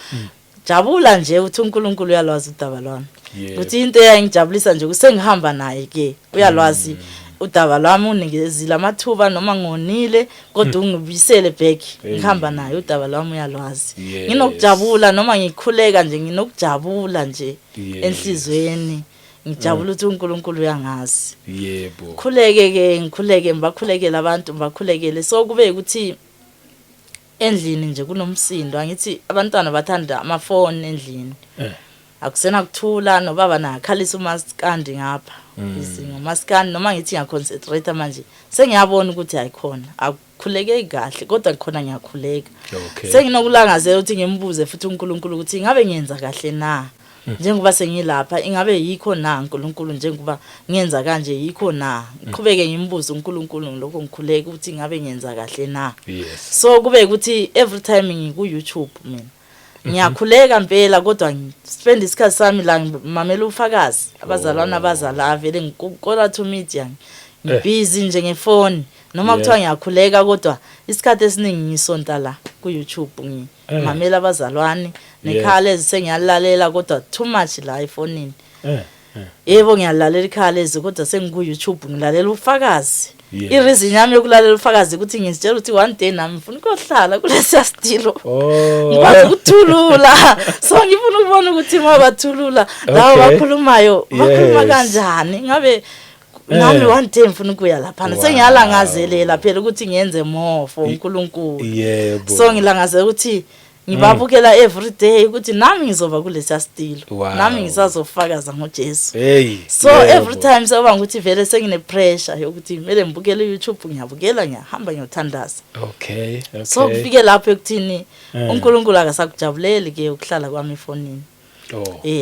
jabula nje uthi uNkulunkulu uyalwazi udaba lwami ukuthi into eyangijabulisa nje kusengihamba naye ke uyalwazi udaba lwami unikezile amathuba noma ngonile kodwa ungibisele back ngihamba naye udaba lwami uyalwazi nginokujabula noma ngikhuleka nje nginokujabula nje enhlizweni ngijabula ukuthi uNkulunkulu uyangazi yebo ngikhuleke ngibakhulekela abantu ngibakhulekele so kube ukuthi endlini nje kunomsindo angithi abantwana bathanda amafoni endlini akusena kuthula nobaba nakhalisa umaskandi ngapha izinga umaskandi noma ngithi ngiyaconcentrate manje sengiyabona ukuthi ayikhona akukhuleke kahle kodwa khona ngiyakhuleka senginokulangazela ukuthi ngimbuze futhi uNkulunkulu ukuthi ngabe ngiyenza kahle na njengoba sengilapha ingabe yikho na uNkulunkulu njengoba ngiyenza kanje yikho na ngiqhubeke ngimbuze uNkulunkulu lokho ngikhuleka ukuthi ngabe ngiyenza kahle na so kube ukuthi every time ngiku YouTube mina ngiyakhuleka impela kodwa ngispend isikhathi sami la ngimamela ufakazi abazalwana abazala vele ngikola to media ngibusy nje ngefoni noma kuthiwa ngiyakhuleka kodwa isikhathi esiningi ngisonta la ku YouTube ngimamela abazalwane nekhalezi sengiyalalela kodwa too much la efonini yebo ngiyalalela ikhalezi kodwa sengiku YouTube ngilalela ufakazi ireason yami yokulalela ufakazi ukuthi ngisitshela ukuthi one day nami ngifuna ukuhlala kulesi stilo ngikwazi ukuthulula so ngifuna ukubona ukuthi mabathulula lawo bakhulumayo bakhuluma kanjani ngabe nami one day ngifuna ukuya lapha sengiyalangazelela phela ukuthi ngiyenze more for uNkulunkulu yebo so ngilangazela ukuthi ngibabukela every day ukuthi nami ngizoba kulesi stilo nami ngisazofakaza ngoJesu so every time soba ukuthi vele sengine pressure yokuthi kumele ngibukele YouTube ngiyabukela ngiyahamba ngiyothandaza so kufike lapho ekuthini uNkulunkulu akasakujabuleli ke ukuhlala kwami efonini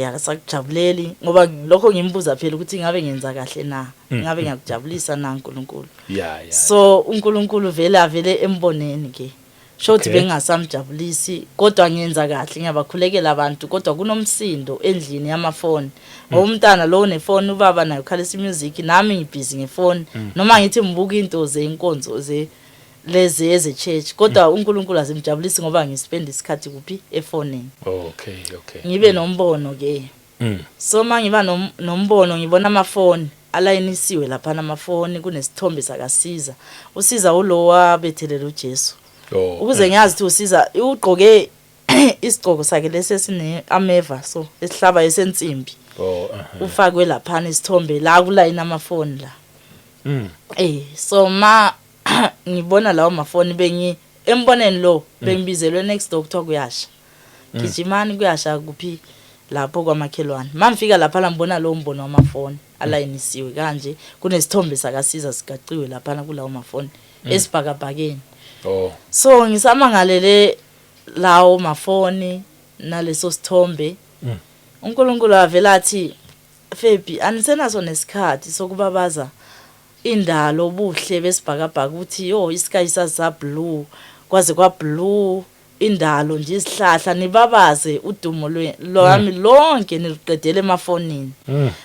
akasakujabuleli ngoba lokho ngimbuza phela ukuthi ngabe ngenza kahle na ngabe ngiyakujabulisa na uNkulunkulu so uNkulunkulu vele emboneni ke shothi bengasamjabulisi kodwa ngiyenza kahle ngiyabakhulekela abantu kodwa kunomsindo endlini yamafoni ngoba umntana lo nefoni ubaba nayo khalisa music nami ngibhizi ngefoni noma ngithi ngibuka into zeinkonzo lezi eze-church kodwa uNkulunkulu azimjabulisi ngoba ngispend isikhathi kuphi efonini ngibe nombono ke so mangiba nombono ngibona amafoni alayinisiwe lapha namafoni kunesithombe sakasiza usiza ulowa bethelela uJesu ukuze ngiyazi ukuthi usiza ugqoke isigqoko sakhe lesesine ameva so esihlaba esensimbi ufakwe lapha isithombe la kulayina amafoni la so ngibona lawo mafoni emboneni lo bengibizelwe next doctor kuyasha gijimani kuyasha kuphi lapho kwamakhelwane mangifika lapha la ngibona lo mbono wamafoni alayinisiwe kanje kunesithombe sakasiza sigaciwe lapha kulawo mafoni esibhakabhakeni so ngisamangalele lawo mafoni naleso sithombe uNkulunkulu avela athi Febi anisenaso nesikhathi sokubabaza indalo obuhle besibhakabhaka ukuthi isky sasa blue kwaze kwa blue indalo nje isihlahla nibabaze udumo lwami lonke niliqedele emafonini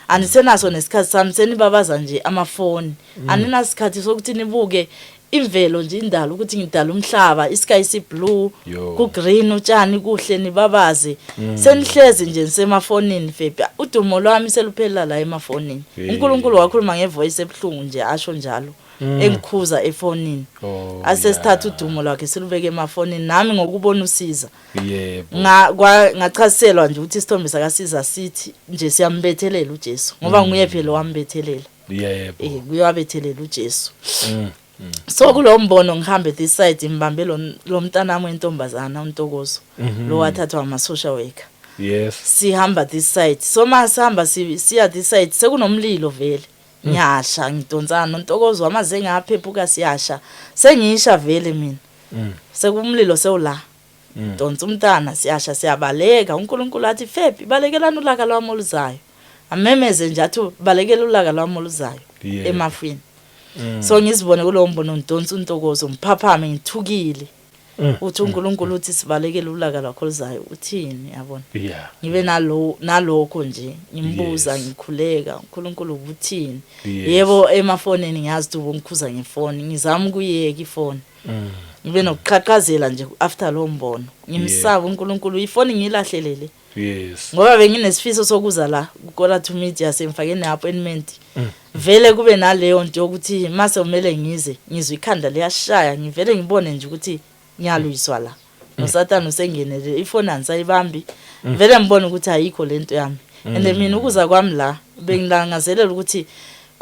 anisenaso nesikhathi sami senibabaza nje amafoni aninasikhathi sokuthi nibuke imvelo nje indalo ukuthi ngidala umhlaba isky si blue ku green utshani kuhle nibabaze senihlezi nje nisemafonini Febi udumo lwami seluphelela la emafonini uNkulunkulu wakhuluma ngevoice ebhlungu nje asho njalo engikhuza efonini asesithatha udumo lwakhe silubeke emafonini nami ngokubona usiza ngachaselwa nje ukuthi isithombe sakasiza sithi nje siyambethelela uJesu ngoba nguye phela wambethelela kuyabethelela uJesu so kulo mbono ngihambe this side ngibambe lo mntana wami entombazana uNtokozo lo wathathwa ama social worker sihamba this side so masihamba siya this side sekunomlilo vele ngiyasha ngidonsana noNtokozo amaze ngaphephuka siyasha sengisha vele mina sekumlilo sewula donsa umntana siyasha siyabaleka uNkulunkulu athi Febi balekelana ulaka lwami oluzayo amemeze nje athi balekela ulaka lwami oluzayo emafini so ngizibone kulowo mbono ngidonsa untokozo ngiphaphame ngithukile uthi uNkulunkulu uthi sibalekele ulaka lwakho lizayo uthini yabona ngibe nalokho nje ngimbuza ngikhuleka uNkulunkulu ubuthini yebo emafonini ngiyazi ukuthi ubungikhuza ngefoni ngizama ukuyeka ifoni ngibe nokuqhaqhazela nje after lo mbono ngimsaba uNkulunkulu ifoni ngilahlelele ngoba benginesifiso sokuza la kukola to media semfake neappointment vele kube naleyo nto yokuthi mase umele ngizwe ikhanda liyashaya ngivele ngibone nje ukuthi ngiyaluyiswa la noSathane usengenele ifoni ansayibambi vele ngibone ukuthi ayikho lento yami and mina ukuza kwami la bengilangazelela ukuthi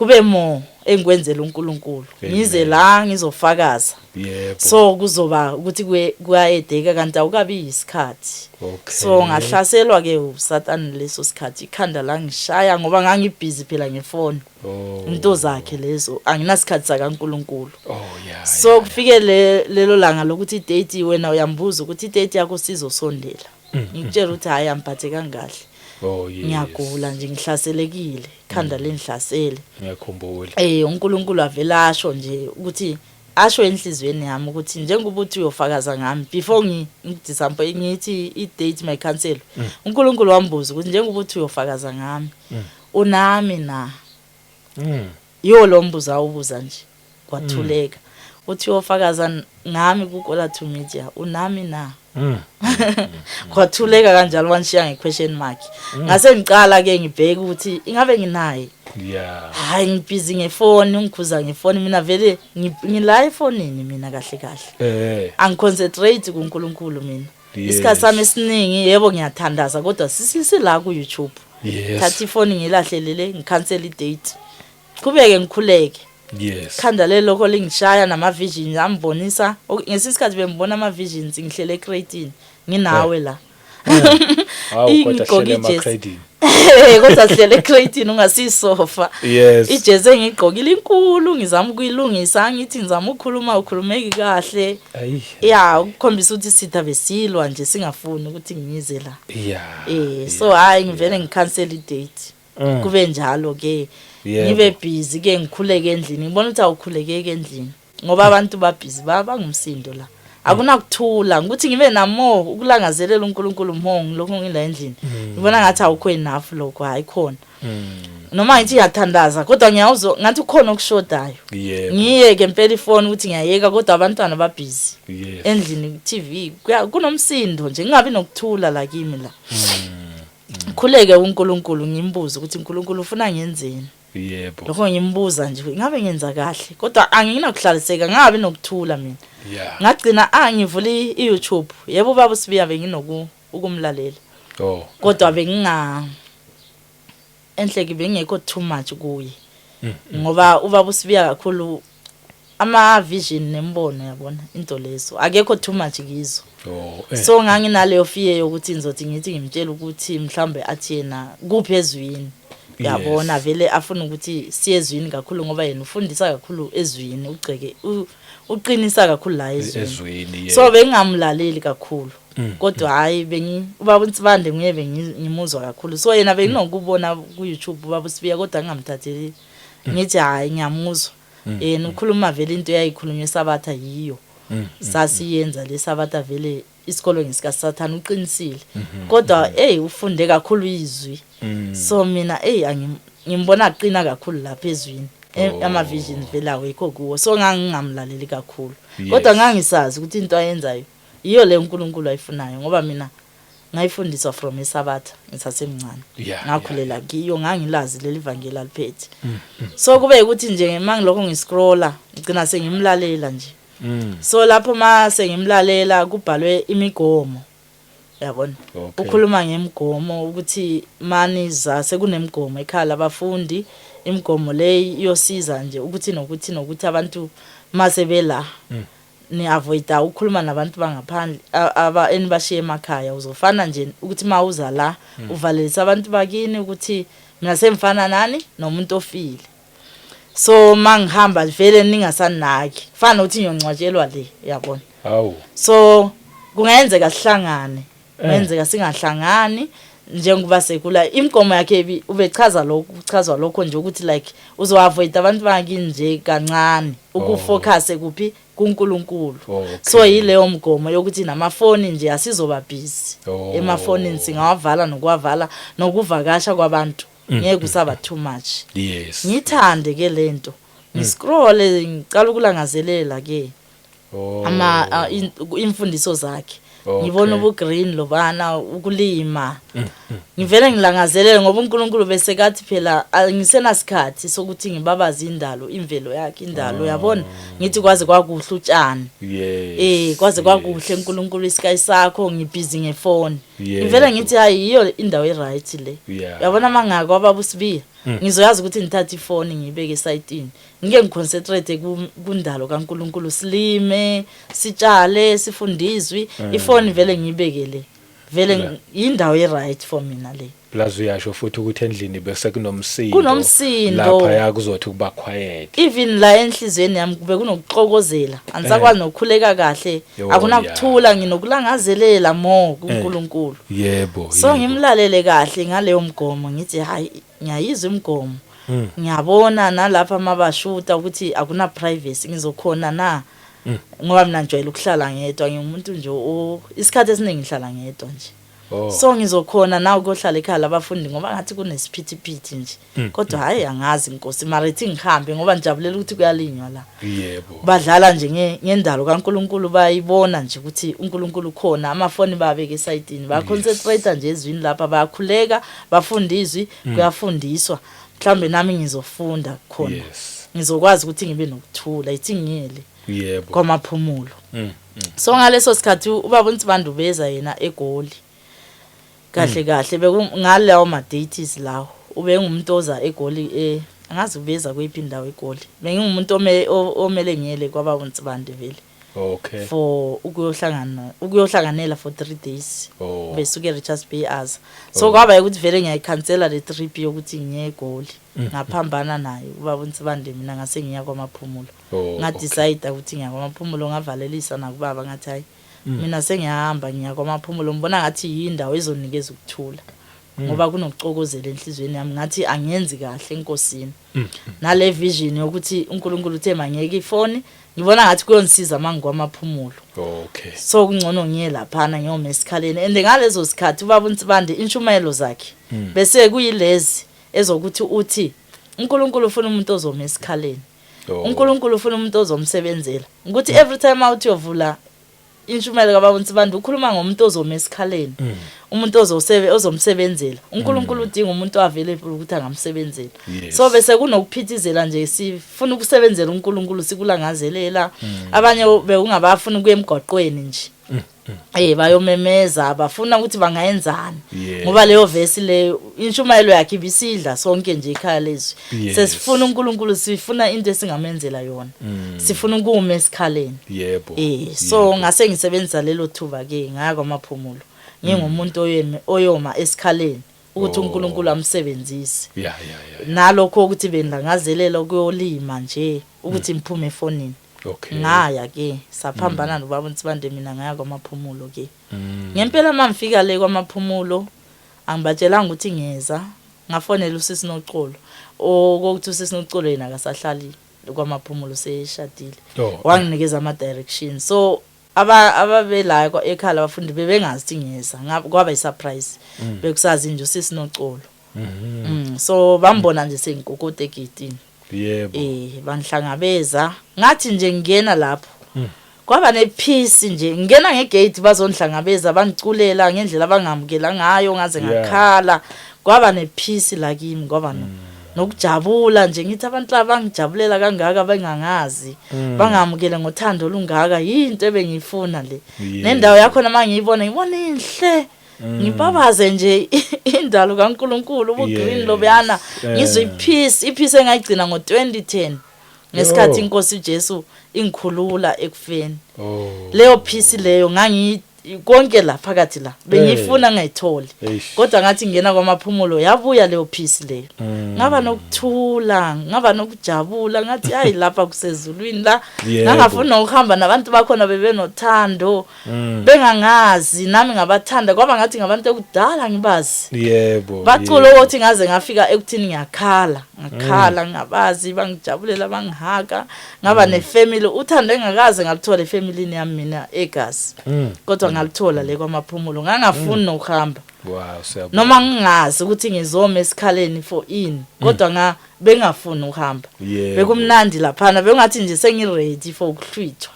kube more engikwenzela uNkulunkulu ngize la ngizofakaza so kuzoba ukuthi kuyayedeka kanti awukabi isikhathi so ngahlaselwa ke uSathane leso sikhathi ikhanda la ngishaya ngoba ngangibhizi phela ngefoni into zakhe lezo anginasikhathi sakaNkulunkulu so kufike lelo langa lokuthi idate wena uyambuza ukuthi idate yakho sizosondela ngikutshela ukuthi hayi amphathe kangahle ngiyagula nje ngihlaselekile ikhanda lengihlasele ngiyakhumbula uNkulunkulu avela asho nje ukuthi asho enhlizweni yami ukuthi njengoba uthi uyofakaza ngami before ngidisappoint ngithi idate my cancel uNkulunkulu wambuza ukuthi njengoba uthi uyofakaza ngami unami na yo lo mbuzo awubuza nje kwathuleka uthi uyofakaza ngami kukola to media unami na kwathuleka kanjalo wanishiya ngequestion mark ngase ngicala ke ngibheka ukuthi ingabe nginaye hayi ngibhizi ngefoni ngikhuza ngefoni mina vele ngila efonini mina kahle angiconcentrate kuNkulunkulu mina isikhathi sami esiningi yebo ngiyathandaza kodwa sisila ku YouTube thatha ifoni ngilahlelele ngicancel idate kubeke ngikhuleke khanda lelo lingishaya nama visions ambonisa ngesisikhathi bengibona ama visions ngihlele eCreighton nginawe la kodwa hlele eCreighton kodwa sihlele eCreighton ungasisofa ijeze ngigqokile inkulu ngizama ukuyilungisa ngithi ngizama ukhulumeki kahle ukukhombisa ukuthi sitha besilwa nje singafuni ukuthi ngize la so hayi ngivele ngicancel idate kube njalo ke ngibe busy ke ngikhuleke endlini ngibona ukuthi awukhulekeke endlini ngoba abantu babhizi bangumsindo la akunakuthula ukuthi ngibe namo ukulangazelela uNkulunkulu mhongo lokho ngila endlini ngibona ngathi awukho enough lokho hayi khona noma ngithi ngiyathandaza kodwa ngiyawuzo ngathi ukhona okushodayo ngiyeke impela ifoni ukuthi ngiyayeka kodwa abantwana babhizi endlini TV kunomsindo nje ngingabi nokuthula la kimi la khuleke uNkulunkulu ngimbuza ukuthi uNkulunkulu ufuna ngiyenzeni lokho ngimbuza nje ngabe ngenza kahle kodwa anginakuhlaliseka ngabe nokuthula mina ngagcina angivula iYouTube yebo baba uSibiya ukumlalela kodwa enhleki bengekho too much kuye ngoba ubaba uSibiya kakhulu ama vision nembono yabona into lezo akekho too much kizo so nganginaleyo fear yokuthi ngizothi ngithi ngimtshela ukuthi mhlambe athi yena kuphezwini yabona vele afuna ukuthi siyezwini kakhulu ngoba yena ufundisa kakhulu ezwini ugceke uqinisa kakhulu la ezwini so bengamlaleli kakhulu kodwa hayi ubaba uNsibande nguyebe ngimuzwa kakhulu so yena benginokubona ku YouTube ubaba uSibiya kodwa ngingamthatheli ngithi hayi ngiyamuzwa yena ukhuluma vele into yayikhulunywa eSabatha yiyo sasiyenza leSabatha vele isikolo ngesikaSathane uqinisile kodwa ufunde kakhulu izwi so mina ngimbona aqina kakhulu lapha ezwini ama visions vela wekho kuwo so ngangingamlaleli kakhulu kodwa ngangisazi ukuthi into ayenzayo iyo le uNkulunkulu ayifunayo ngoba mina ngayifundiswa from eSabatha ngisasemncane ngakhulela kiyo ngangilazi leli ivangeli aliphethe so kube ukuthi nje mangilokho ngiscrolla ngicina sengimlalela nje so lapho mase ngimlalela kubhalwe imigomo yabona ukhuluma ngemigomo ukuthi maniza sekunemigomo ekhala abafundi imigomo le iyosiza nje ukuthi nokuthi abantu mase bela ni avoida ukukhuluma nabantu bangaphandle enibashiye emakhaya uzofana nje ukuthi mawuza la uvalelisa abantu bakini ukuthi mina semfana nani nomuntu ofile so mangihamba vele ningasanaki fana uthi ngiyongcwatshelwa le yabona so kungenzeka sihlangane kungenzeka singahlangani njengoba sekula imgomo yakhe ubechaza lokho uchazwa lokho nje ukuthi like uzoavoid abantu bakini nje kancane ukufocus kuphi kuNkulunkulu. So yileyo mgomo yokuthi namafoni nje asizoba busy emafonini singawavala nokwavala nokuvakasha kwabantu ngeke kusaba too much. Yes, ngithande ke lento ngiscroll ngicala ukulangazelela ke ama imfundiso zakhe. Ngibona ubugreen lobana ukulima ngivele ngilangazelele ngoba uNkulunkulu bese kathi phela ngisenasikhathi sokuthi ngibabaza indalo imvelo yakhe indalo yabona ngithi kwaze kwakuhle utshani kwaze kwakuhle uNkulunkulu isky sakho ngibhizi ngefoni ngivele ngithi hayi iyo indawo eright le yabona mangaka wababusibiya ngizoyazi ukuthi ngithatha ifoni ngibeke esayitini ngike ngiconcentrate kundalo kaNkulunkulu silime sitshale sifundizwe ifoni vele ngibekele vele indawo eright for mina le. Plus uyasho futhi ukuthi endlini bese kunomsindo lapha yakuzothi kuba quiet even la enhlizweni yami kube kunokuxokozela ansakwazi nokukhuleka kahle akunakuthula nginokulangazelela mo kuNkulunkulu. Yebo. So ngimlalele kahle ngaleyo mgomo ngithi hayi ngiyayizwa imgomo ngiyabona nalapha mabashuta ukuthi akuna privacy ngizokhona na ngoba mina njwayela ukuhlala ngedwa ngiumuntu nje isikhathi esiningi ngihlala ngedwa nje. So ngizokhona na ukuhlala ekhaya abafundi ngoba ngathi kunesiphithiphithi nje kodwa hayi angazi inkosi marithi ngihambe ngoba ngijabulela ukuthi kuyalinywa la. Yebo. Badlala nje ngendalo kaNkulunkulu bayibona nje ukuthi uNkulunkulu khona amafoni babeke esayidini ba concentrate nje ezwini lapha bayakhuleka bafundizwe kuyafundiswa mhlambe nami ngizofunda khona ngizokwazi ukuthi ngibe nokuthula ithi ngiyele kwamaphumulo. So ngaleso sikhathi ubaba uNtsibandu beza yena eGoli kahle kahle ngalawo ma dates lawo ube ngumuntu oza eGoli angazi ubeza kwephi indawo eGoli bengiumuntu omele ngiyele kwababa uNtsibandu vele for ukuyohlanganela for 3 days besuke Richards Bay as so kwaba ukuthi vele ngiyayikhansela le trip yokuthi ngiye eGoli ngaphambana naye ubaba uNtsibandu mina ngase ngiya kwamaphumulo ngadecide ukuthi ngiya kwamaphumulo ngavalelisa nakubaba ngathi hayi mina sengiyahamba ngiya kwamaphumulo ngibona ngathi yindawo ezonikeza ukuthula ngoba kunokuxokozela enhlizweni yami ngathi angiyenzi kahle enkosini nale vision yokuthi uNkulunkulu uthe mangeke ifoni ngibona ngathi kuyonisiza mangi kwamaphumulo. So kungcono ngiye laphana ngiyoma esikhaleni and ngalezo sikhathi ubaba uNtsibandu inshumayelo zakhe bese kuyilezi ezokuthi uthi uNkulunkulu ufuna umuntu ozoma esikhaleni uNkulunkulu ufuna umuntu ozomsebenzela ukuthi every time out yovula inshumayelo kababa uNtsibandu ukhuluma ngomuntu ozoma esikhaleni umuntu ozomsebenzela uNkulunkulu udinga umuntu available ukuthi angamsebenzela. So bese kunokuphithizela nje sifuna ukusebenzela uNkulunkulu sikulangazelela abanye bekungabafuna ukuya emgwaqweni nje bayomemeza abafuna ukuthi bangayenzani ngoba leyo verse le inshumayelo yakhe ibisidla sonke nje ekhaya lezwi sesifuna uNkulunkulu sifuna into esingamenzela yona sifuna ukuuma esikhaleni. So ngase ngisebenzisa lelo thuba ke ngaya kwamaphumulo ngingumuntu oyoma esikhaleni ukuthi uNkulunkulu amsebenzise nalokho ukuthi bengilangazelela ukuyolima nje ukuthi ngiphume efonini ngaya ke saphambana nobaba uNtsibandu mina ngaya kwamaphumulo ke ngempela mangifika le kwamaphumulo angibatshelanga ukuthi ngiyeza ngafonela usisi Noxolo okokuthi usisi Noxolo yena akasahlali kwamaphumulo seshadile wanginikeza ama directions. So ababela ekhaya abafundi bebengazi ngiyeza kwaba isurprise bekusazi nje usisi Noxolo so bambona nje sengikokode egedini bangihlangabeza ngathi nje ngena lapho kwaba nepeace nje ngena ngegate bazonhlangabeza bangiculela ngendlela abangamukela ngayo ngaze ngakhala kwaba nepeace la kimi kwaba nokujabula nje ngithi abantu abangijabulela kangaka bengangazi bangamukele ngothando olungaka yinto ebengifuna le nendawo yakho mangiyibona ngibona inhle ngibabaze nje indalo kaNkulunkulu ubugreen lobuyana ngizwe ipeace engayigcina ngo2010 ngesikhathi inkosi uJesu ingikhulula ekufeni leyo peace leyo konke la phakathi la bengifuna ngayitholi kodwa ngathi ngena kwamaphumulo yabuya leyo peace leyo ngaba nokuthula ngaba nokujabula ngathi hayi lapha kusezulwini la ngangafuna ukuhamba nabantu bakhona bebenothando bengangazi nami ngabathanda kwaba ngathi ngabantu ekudala ngibazi yebo bacula ukuthi ngaze ngafika ekuthini ngiyakhala ngabazi bangijabulela bangihaka ngaba nefamily uthando engakaze ngalithola efamilini yami mina eGasi kodwa ngalithola le kwamaphumulo ngangafuni nokuhamba noma ngingazi ukuthi ngizome esikhaleni for ini kodwa bengafuni ukuhamba bekumnandi laphana bengathi nje sengiready for ukuhlwithwa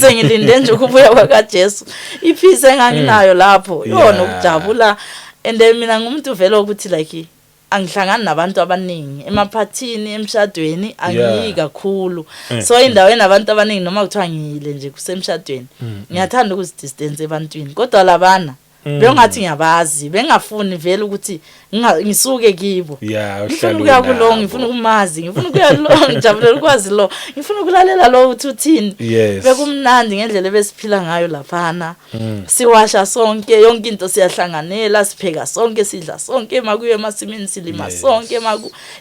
sengilinde nje ukubuya kwaJesu ipeace enganginayo lapho yona ukujabula and mina ngumuntu vele ukuthi like angihlangani nabantu abaningi emaphathini emshadweni angiyi kakhulu so indaweni abantu abaningi noma kuthiwa ngiyile nje kusemshadweni ngiyathanda ukuzidistance ebantwini kodwa labana bengathi ngiyabazi bengafuni vele ukuthi ngisuke kibo ngifuna ukuya kulo ngifuna ukumazi ngifuna ukuya lo ngijabulela ukwazi lo ngifuna ukulalela lo uthi uthini bekumnandi ngendlela besiphila ngayo laphana siwasha sonke yonke into siyahlanganela sipheka sonke sidla sonke makuye emasimini silima sonke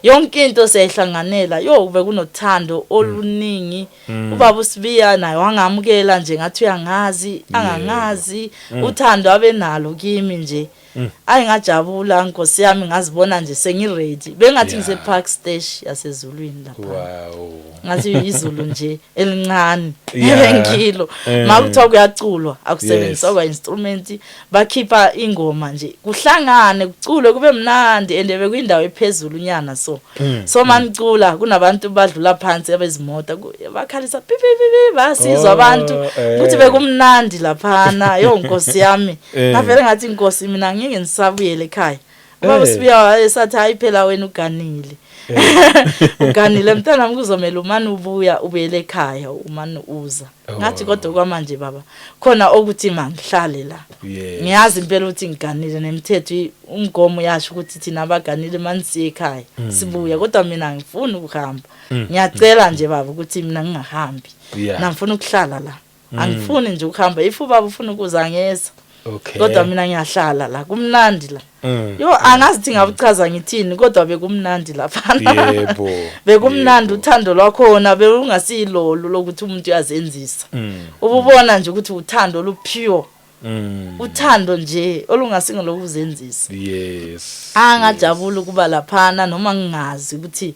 yonke into siyahlanganela yo kube kunothando oluningi ubaba uSibiya naye wangamukela nje ngathi uyangazi angangazi uthando abenalo kimi nje ngajabula Nkosi yami ngazibona nje sengiready bengathi ngise Park Stage yasezulwini lapha ngathi izulu nje elincane ngilo makuthiwa kuyaculwa akusebenziswa kwa instrument bakhipha ingoma nje kuhlangane kuculwe kube mnandi endebe kwindawo ephezulu nyana so manicula kunabantu badlula phansi abezimoto bakhalisa pipi basizwa abantu ukuthi bekumnandi laphana yo Nkosi yami ngavele ngathi Nkosi mina ngeke ngisabuyele ekhaya ubaba uSibiya esathi hayi phela wena uganile uganile mntana wami kuzomela umani ubuya ubuyele ekhaya umani uza ngathi kodwa kwamanje baba khona ukuthi mangihlale la ngiyazi impela ukuthi ngiganile nemithetho umgomo yasho ukuthi thina abaganile manisiye ekhaya sibuya kodwa mina ngifuna ukuhamba ngiyacela nje baba ukuthi mina ngingahambi ngifuna ukuhlala la angifuni nje ukuhamba if ubaba ufuna ukuza ngeza kodwa mina ngiyahlala la kumnandi la yo angazithi ngabuchaza ngithini kodwa bekumnandi laphana yebo bekumnandi uthando lwakhona beungasilolo lokuthi umuntu uyazenzisa ububona nje ukuthi uthando olupure uthando nje olungasinga lokuzenzisa angajabula ukuba laphana noma ngingazi ukuthi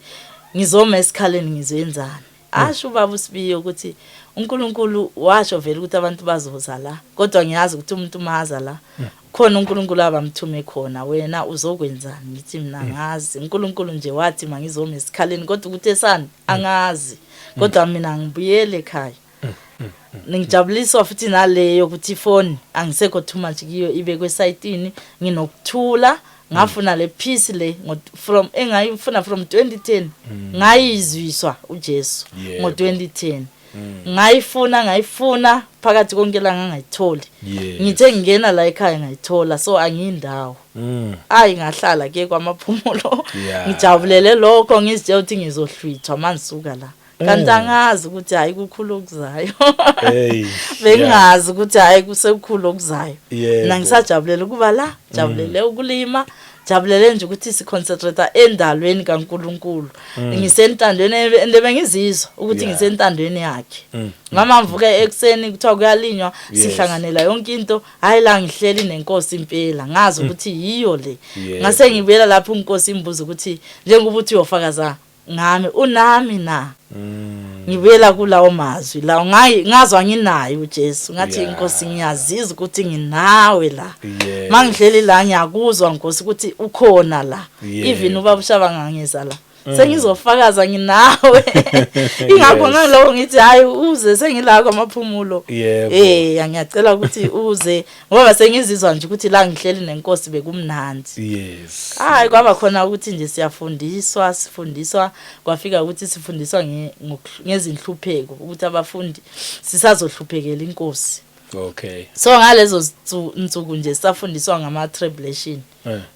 ngizoma esikhaleni ngizenzani asho ubaba uSibiya ukuthi uNkulunkulu washo vele ukuthi abantu bazoza la kodwa ngiyazi ukuthi umuntu mahaza la khona uNkulunkulu abamthume khona wena uzokwenzani ngithi mina ngazi uNkulunkulu nje wathi mangizome esikhaleni kodwa ukuthi esani angazi kodwa mina ngibuyele ekhaya ningijabuliswa futhi naleyo ukuthi ifoni angisekho too much kiyo ibe kwesayitini nginokuthula ngafuna le peace le from engayifuna from 2010 ngayizwiswa uJesu ngo2010 ngayifuna phakathi konke la ngangayitholi ngithe ngingena la ekhaya ngayithola so angiyindawo ngahlala ke kwamaphumulo ngijabulele lokho ngizitshela ukuthi ngizohlwithwa manisuka la kanti angazi ukuthi hayi kukhulu okuzayo bengazi ukuthi hayi kusekukhulu okuzayo mina ngisajabulela ukuba la jabulele ukulima jabulele nje ukuthi siconcentrate endalweni kaNkuluNkulu ngisentandweni endebengizizwa ukuthi ngisentandweni yakhe mama mvuke ekseni kuthiwa kuyalinywa sihlanganela yonke into hayi la ngihleli nenkosi impela ngazi ukuthi yiyo le ngase ngibuyela lapho uNkosi imbuza ukuthi njengoba uthi uyofakaza ngami unami na ngibuyela kulawo mazwi la ngazwa nginayo uJesu ngathi inkosi ngiyazizwa ukuthi nginawe la mangihleli la ngiyakuzwa Nkosi ukuthi ukhona la even ubaba uShabanga ngeza la sengizofakaza nginawe ingakho ngalowo ngithi hayi uze sengila kwamaphumulo ngiyacela ukuthi uze ngoba sengizizwa nje ukuthi la ngihleli nenkosi bekumnandi hayi kwaba khona ukuthi nje sifundiswa kwafika ukuthi sifundiswa ngezinhlupheko ukuthi abafundi sisazohluphekela inkosi so ngalezo nsuku nje safundiswa ngama tribulation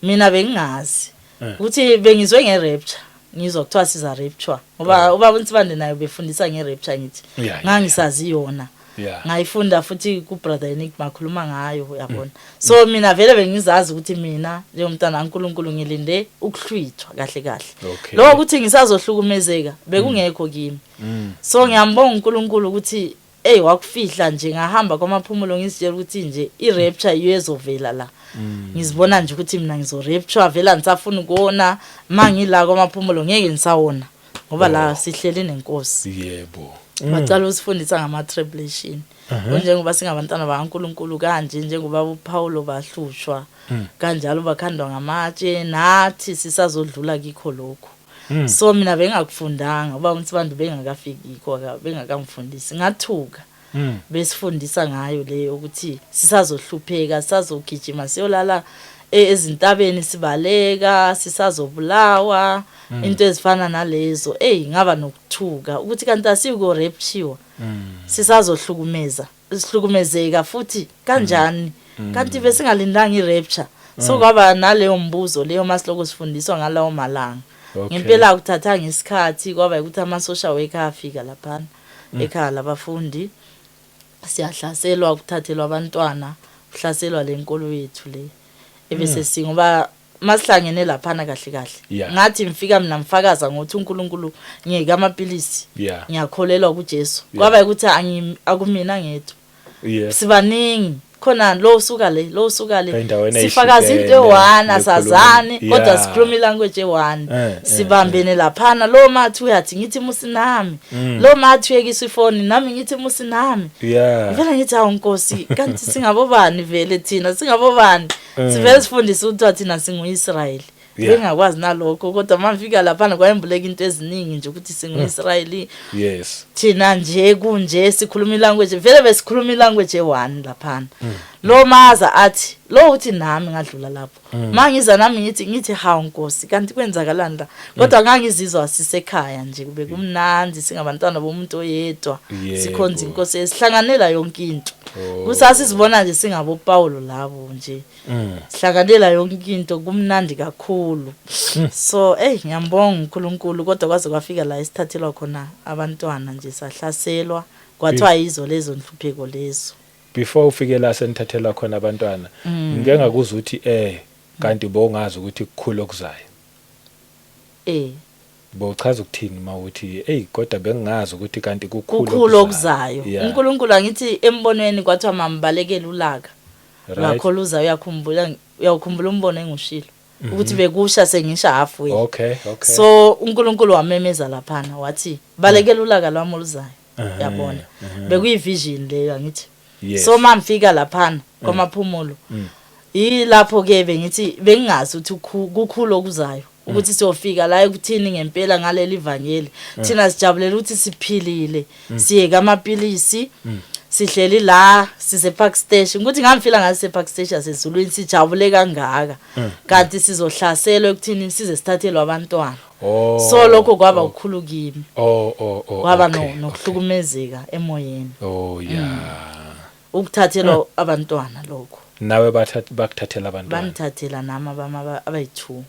mina bengingazi ukuthi bengizwe ngerapture ngizwa kuthiwa siza rapture ngoba ubaba uNsibande naye befundisa ngerapture ngithi ngangisazi yona ngayifunda futhi ku brother Enigma makhuluma ngayo uyabona so mina vele bengizazi ukuthi mina njengomntana kaNkulunkulu ngilinde ukuhlwithwa kahle kahle lokho ukuthi ngisazohlukumezeka bekungekho kimi so ngiyambonga uNkulunkulu ukuthi wakufihla nje ngahamba kwamaphumulo ngisitshela ukuthi nje irapture iyezovela la ngizibona nje ukuthi mina ngizorapture vela ngisafuna ukona mangila kwamaphumulo ngeke ngisawona ngoba la sihlele nenkosi yebo bacala usifundisa ngama tribulation njengoba singabantwana bakaNkulunkulu kanje njengoba uPaulo bahlushwa kanjalo bakhandwa ngamatshe nathi sisazodlula kikho lokho so mina bengakufundanga uba ukuthi abantu bengakafiki ikho bengakamfundisi ngathuka besifundisa ngayo leyo ukuthi sisazohlupheka sisazogijima siyolala ezintabeni sibaleka sisazobulawa into ezifana nalezo ngaba nokuthuka ukuthi kanti asiko rapture sisazihlukumezeka futhi kanjani kanti bese ngalindanga irapture so kwaba naleyo mbuzo leyo masiloko sifundiswa ngalawo malanga ngempela ukuthatha ngesikhathi kwaba ukuthi ama social worker afika lapha ekhaya labafundi siyahlaselwa ukuthathelwa abantwana uhlaselwa lenkolo yethu le ebese singoba masihlangene lapha kahle kahle ngathi mfika mina mfakaza ngokuthi uNkulunkulu ngeke amapilisi ngiyakholelwa kuJesu kwaba ukuthi akumina ngedwa sibaningi khona lo usuka le sifakaza into ewana sazane kodwa sikhuluma ilanguage ewana sibambene lapha lo mathi uyathi ngithi musinami lo mathi uyekisa ifoni nami ngithi musinami vele ngithi awunkosi kanti singabobani vele thina singabobani sivele sifundisa ukuthi thina singuIsrael bengakwazi nalokho kodwa mafika lapha kwayembuleka into eziningi nje ukuthi singuIsraeli thina nje kunje sikhuluma ilanguage vele besikhuluma ilanguage ewana lapha lo maza athi lo uthi nami ngadlula lapho mangiza nami ngithi hawu nkosi kanti kwenzakalani la kodwa ngangizizwa sisekhaya nje kube kumnandi singabantwana bomuntu oyedwa sikhonza inkosi esihlanganela yonke into kusasizibona nje singabo Paulo labo nje sihlanganela yonke into kumnandi kakhulu so ngiyambonga uNkulunkulu kodwa kwaze kwafika la esithathelwa khona abantwana nje sahlaselwa kwathiwa yizo lezo nhlupheko lezo before ufike la senithathela khona abantwana ngeke ngakuzwa ukuthi kanti bongazi ukuthi kukhulu okuzayo bochaza ukuthini mawuthi kodwa bengingazi ukuthi kanti kukhulu okuzayo uNkulunkulu angithi embonweni kwathiwa mambalekele ulaka lakholuza uyakhumbula umbono engushilo ukuthi bekusha sengisha halfway okay so uNkulunkulu wamemeza lapha wathi balekele ulaka lwami oluzayo yabona bekuyivision leyo angithi so mamfika lapha kwamaphumulo yilapho ke bengithi bengingazi ukuthi kukhulu okuzayo ukuthi siyofika la ekuthini ngempela ngaleli ivangeli thina sijabulela ukuthi siphilile siyeke amapilisi sihleli la sise park station ukuthi ngamfila ngase park station sezulwini sijabule kangaka kanti sizohlaselwa ekuthini size sithathelwa abantwana so lokho kwaba ukukhulu kimi kwaba nokuhlukumezeka emoyeni ukuthathelwa abantwana lokho nawe bakuthathela abantwana banithathela nami abayi2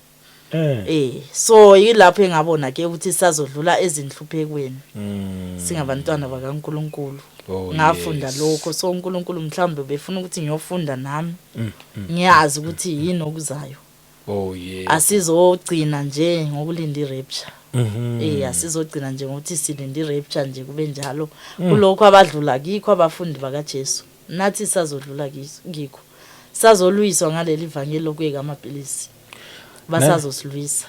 so yilapho engabona ke ukuthi sazodlula ezinhluphekweni singabantwana bakaNkulunkulu ngafunda lokho so uNkulunkulu mhlambe befuna ukuthi ngiyofunda nami ngiyazi ukuthi yini okuzayo asizogcina nje ngokulinda irapture asizogcina nje ngokuthi silinda irapture nje kube njalo kulokho abadlula kikho abafundi bakaJesu nathi sazodlula kikho sazolwiswa ngaleli ivangeli lokuyeka amapilisi basazosilwisa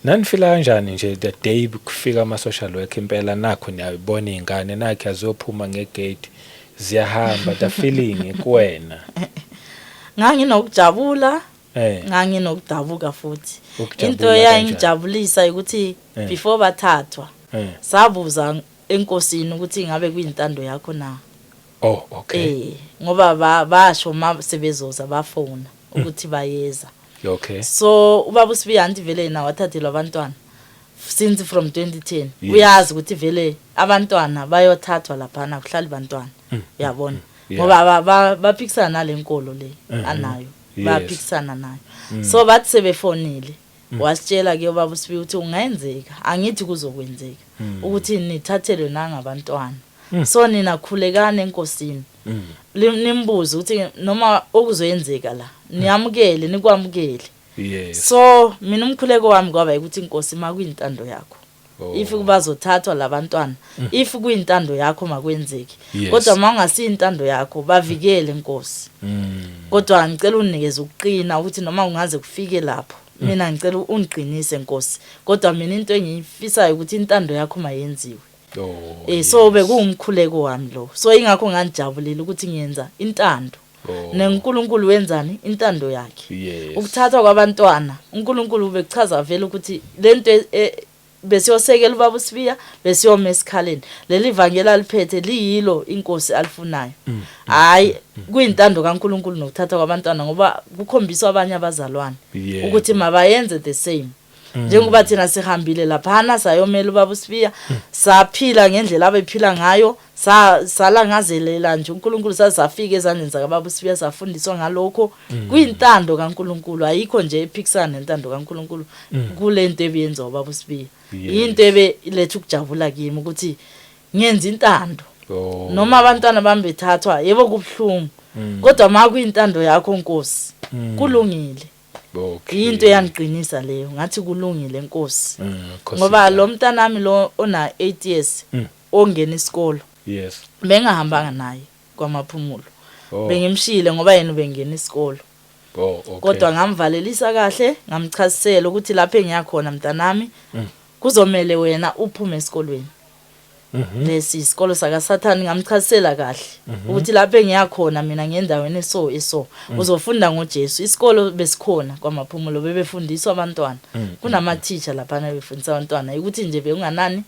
nanifila kanjani nje the day kufika ama social work impela nakho niyabona izingane nakhe azophuma ngegate ziyahamba the feeling kuwena nganginokujabula nganginokudabuka futhi into eyayingijabulisa ukuthi before bathathwa sabuza enkosini ukuthi ngabe kuyintando yakho na okay ngoba basho sebezoza bafona ukuthi bayeza okay so ubaba uSibiyanti vele na wathathelwa abantwana since from 2010 uyazi ukuthi vele abantwana bayothathwa lapha na kuhlala abantwana uyabona ngoba baphikisana nalenkolo le anayo baphikisana nayo so bathi sebefonile wasitshela ke ubaba uSibi ukuthi ungayenzeka angithi kuzokwenzeka ukuthi nithathelwe nangabantwana so nina khulekani enkosini nimbuze ukuthi noma okuzoyenzeka la niyamukele nikwamukele so mina umkhuleko wami kwaba ukuthi inkosi makuyintando yakho if kubazothathwa labantwana if kuyintando yakho makwenzeki kodwa mawungasi intando yakho bavikele inkosi kodwa ngicela unikeze ukuqina ukuthi noma ungaze kufike lapho mina ngicela ungiqinise inkosi kodwa mina into engiyifisayo ukuthi intando yakho mayenziwe so bekuwumkhuleko wami lo so ingakho nganijabulile ukuthi ngiyenza intando neNkulunkulu wenzani intando yakhe ukuthathwa kwabantwana uNkulunkulu ubekuchaza vele ukuthi lento besiyosekela ubaba uSibiya besiyoma esikhaleni leli ivangeli liphethe liyilo inkosi alifunayo hayi kuyintando kaNkulunkulu nokuthatha kwabantwana ngoba kukhombisa abanye abazalwane ukuthi mabayenze the same njengoba thina sihambile laphana sayomela ubaba uSibiya saphila ngendlela abephila ngayo salangazelela nje uNkulunkulu sasafika ezandleni zakababa uSibiya safundiswa ngalokho kuyintando kaNkulunkulu ayikho nje ephikisana nentando kaNkulunkulu kulento ebiyenza ubaba uSibiya into ebeletha ukujabula kimi ukuthi ngenza intando noma abantwana bami bethathwa yebo kubhlungu kodwa makuyintando yakho Nkosi kulungile into yangiqinisa leyo ngathi kulungile Nkosi ngoba lo mntanami lo ona 8 years ongena isikolo bengahambanga naye kwamaphumulo bengimshile ngoba yena ubengena isikolo kodwa ngamvalelisa kahle ngamchasisela ukuthi lapho engiyakhona mntanami kuzomela wena uphume esikolweni lesi isikolo sakaSathani ngamchasisela kahle ukuthi lapho engiyakhona mina ngendaweni eso uzofunda ngoJesu isikolo besikhona kwamaphumulo bebefundiswa abantwana kunama teacher lapha befundisa abantwana ukuthi nje beunganani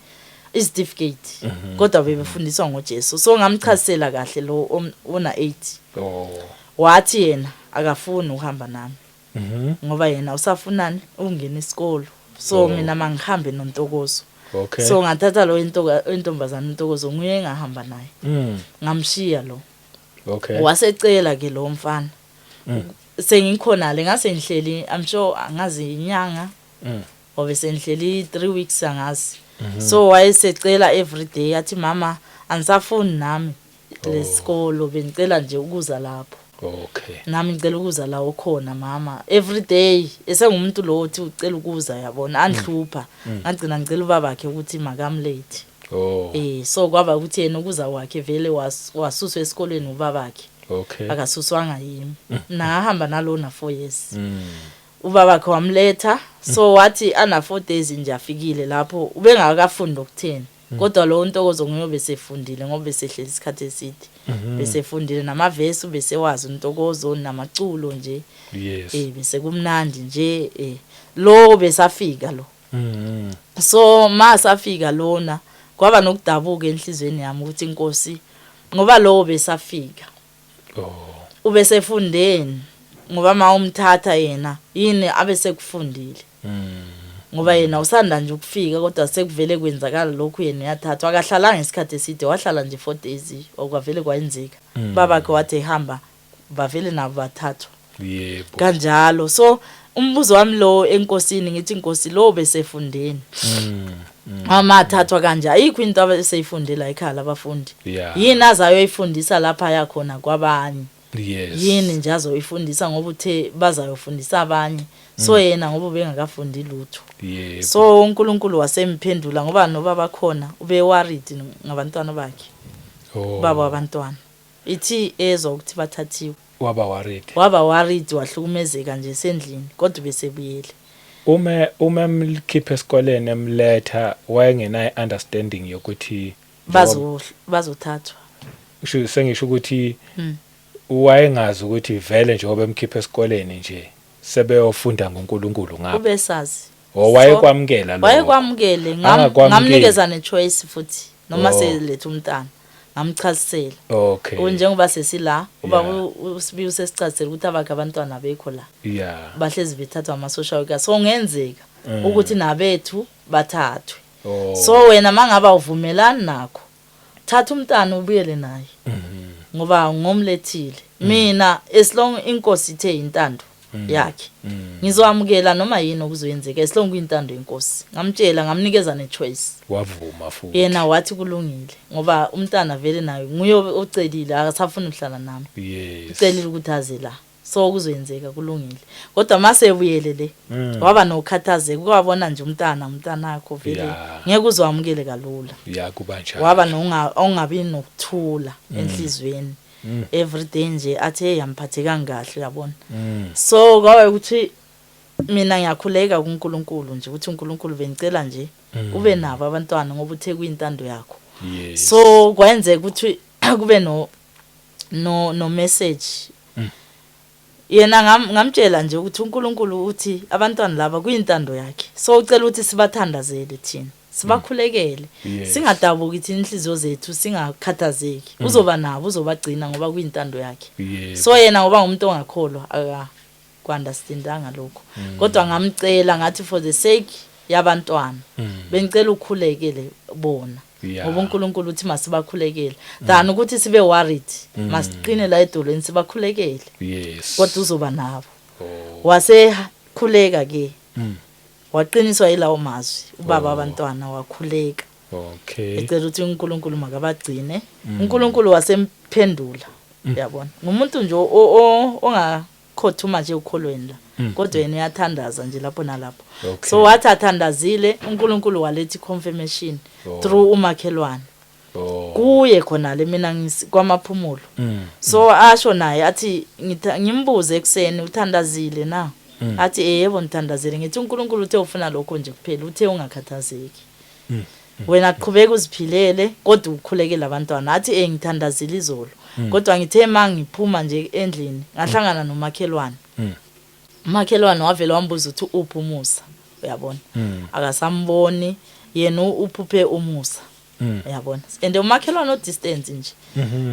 certificate kodwa bebefundiswa ngoJesu so ngamchasisela kahle lo ona 8 wathi yena akafuni ukuhamba nami ngoba yena usafunani ukungena isikolo so mina mangihambe noNtokozo so ngathatha lo intombazana uNtokozo nguye engahamba naye ngamshiya lo wasecela ke lo mfana sengikhona ngase ngihleli I'm sure angazi inyanga obe sengihleli 3 weeks angazi so wayesecela every day athi mama anisafuni nami lesikolo bengicela nje ukuza lapho nami ngicela ukuza la ukhona mama every day esengumuntu lo othi ucela ukuza yabona andhlupha ngagcina ngicela ubabakhe ukuthi makamlate so kwaba ukuthi yena ukuza wakhe vele wasuswa esikoleni ubabakhe akasuswanga yimi nahamba nalona 4 years ubabakhe wamletha so wathi ana 4 days nje afikile lapho ubengakafunda ukutheni kodwa lo Ntokozo nguye besefundile ngoba besehleli isikhathi eside besefundile namavesi besewazi uNtokozo namaculo nje bese kumnandi nje lo besafika lo so masafika lona kwaba nokudabuka enhlizweni yami ukuthi inkosi ngoba lo besafika ubesefundeni ngoba mawumthatha yena yini abesekufundile ngoba yena usanda nje ukufika kodwa sekuvele kwenzakala lokho yena uyathathwa akahlalanga isikhathi eside wahlala nje 4 days okwavele kwayenzeka babakhe wathi ehamba bavele nabo bathathwa kanjalo so umbuzo wami lo enkosini ngithi inkosi lo besefundeni amathathwa kanje ayikho into abaseyifundela ekhaya abafundi yini azayoyifundisa lapha yakhona kwabanye yini nje azoyifundisa ngoba uthe bazayofundisa abanye so yena ngoba bengakafundi lutho so uNkulunkulu wasemphendula ngoba noba bakhona ube worried ngabantwana bakhe baba abantwana ithi ezwa ukuthi bathathiwe waba worried wahlukumezeka nje esendlini kodwa besebuyele uma mlikhiphe esikoleni emletha wayengenayo understanding yokuthi bazothathwa sengisho ukuthi wayengazi ukuthi vele nje ngoba emkhiphe esikoleni nje sebeyofunda ngoNkulunkulu ngapha ubesazi wayekwamukela lo wayekwamukele ngamnikeza nechoice futhi noma selethe umntana ngamchasisela njengoba sesila uba uSibiya usesichazela ukuthi abakhe abantwana bekho la bahlezi bethathwa ama-social worker so ngenzeka ukuthi nabethu bathathwe so wena mangaba uvumelana nakho thatha umntana ubuyele naye ngoba ngomlethile mina as long inkosi ithe intando yakhe ngizowamukela noma yini okuzoyenzeka esilonke kuyintando yenkosi ngamtshela ngamnikeza nechoice wavuma futhi yena wathi kulungile ngoba umntana vele nayo nguye ocelile akasafuna ukuhlala nami ucelile ukuthi aze la so kuzoyenzeka kulungile kodwa mase ebuyele le waba nokhathazeka ukubona nje umntana akho vele ngeke uzowamukele kalula kuba njalo waba ongabi nokuthula enhlizweni everyday nje athe yamphathe kangahle yabona so kwawe ukuthi mina ngiyakhuleka kuNkulunkulu nje ukuthi uNkulunkulu benicela nje ube nabo abantwana ngoba uthe kuyintando yakho so kwenzeka ukuthi kube no message yena ngamtshela nje ukuthi uNkulunkulu uthi abantwana laba kuyintando yakhe so ucela ukuthi sibathandazele thina sibakhulekele singadabuki thina inhliziyo zethu singakhathazeki uzoba nabo uzobagcina ngoba kuyintando yakhe so yena ngoba umuntu ongakholwa understandanga lokho kodwa ngamcela ngathi for the sake yabantwana bengicela ukukhulekele bona ngoba uNkulunkulu uthi masibakhulekele than ukuthi sibe worried masiqine la edolweni sibakhulekele kodwa uzoba nabo wase khuleka ke waqiniswa yilawo mazwi ubaba abantwana wakhuleka ecela ukuthi uNkulunkulu makabagcine uNkulunkulu wasemphendula yabona ngumuntu nje ongakhothuma nje ukholweni la kodwa yena uyathandaza nje lapho nalapho so wathi athandazile uNkulunkulu waletha confirmation through umakhelwane kuye khona le mina kwamaphumulo so asho naye athi ngimbuze ekseni uthandazile na athi yebo ngithandazile ngithi uNkulunkulu uthe ufuna lokho nje kuphela uthe ungakhathazeki wena qhubeka uziphilele kodwa ukhulekele abantwana athi ngithandazile izolo kodwa ngithe mangiphuma nje endlini ngahlangana nomakhelwane umakhelwane wavela wambuza ukuthi uphi uMusa uyabona akasamboni yena uphuphe uMusa uyabona and umakhelwane no distance nje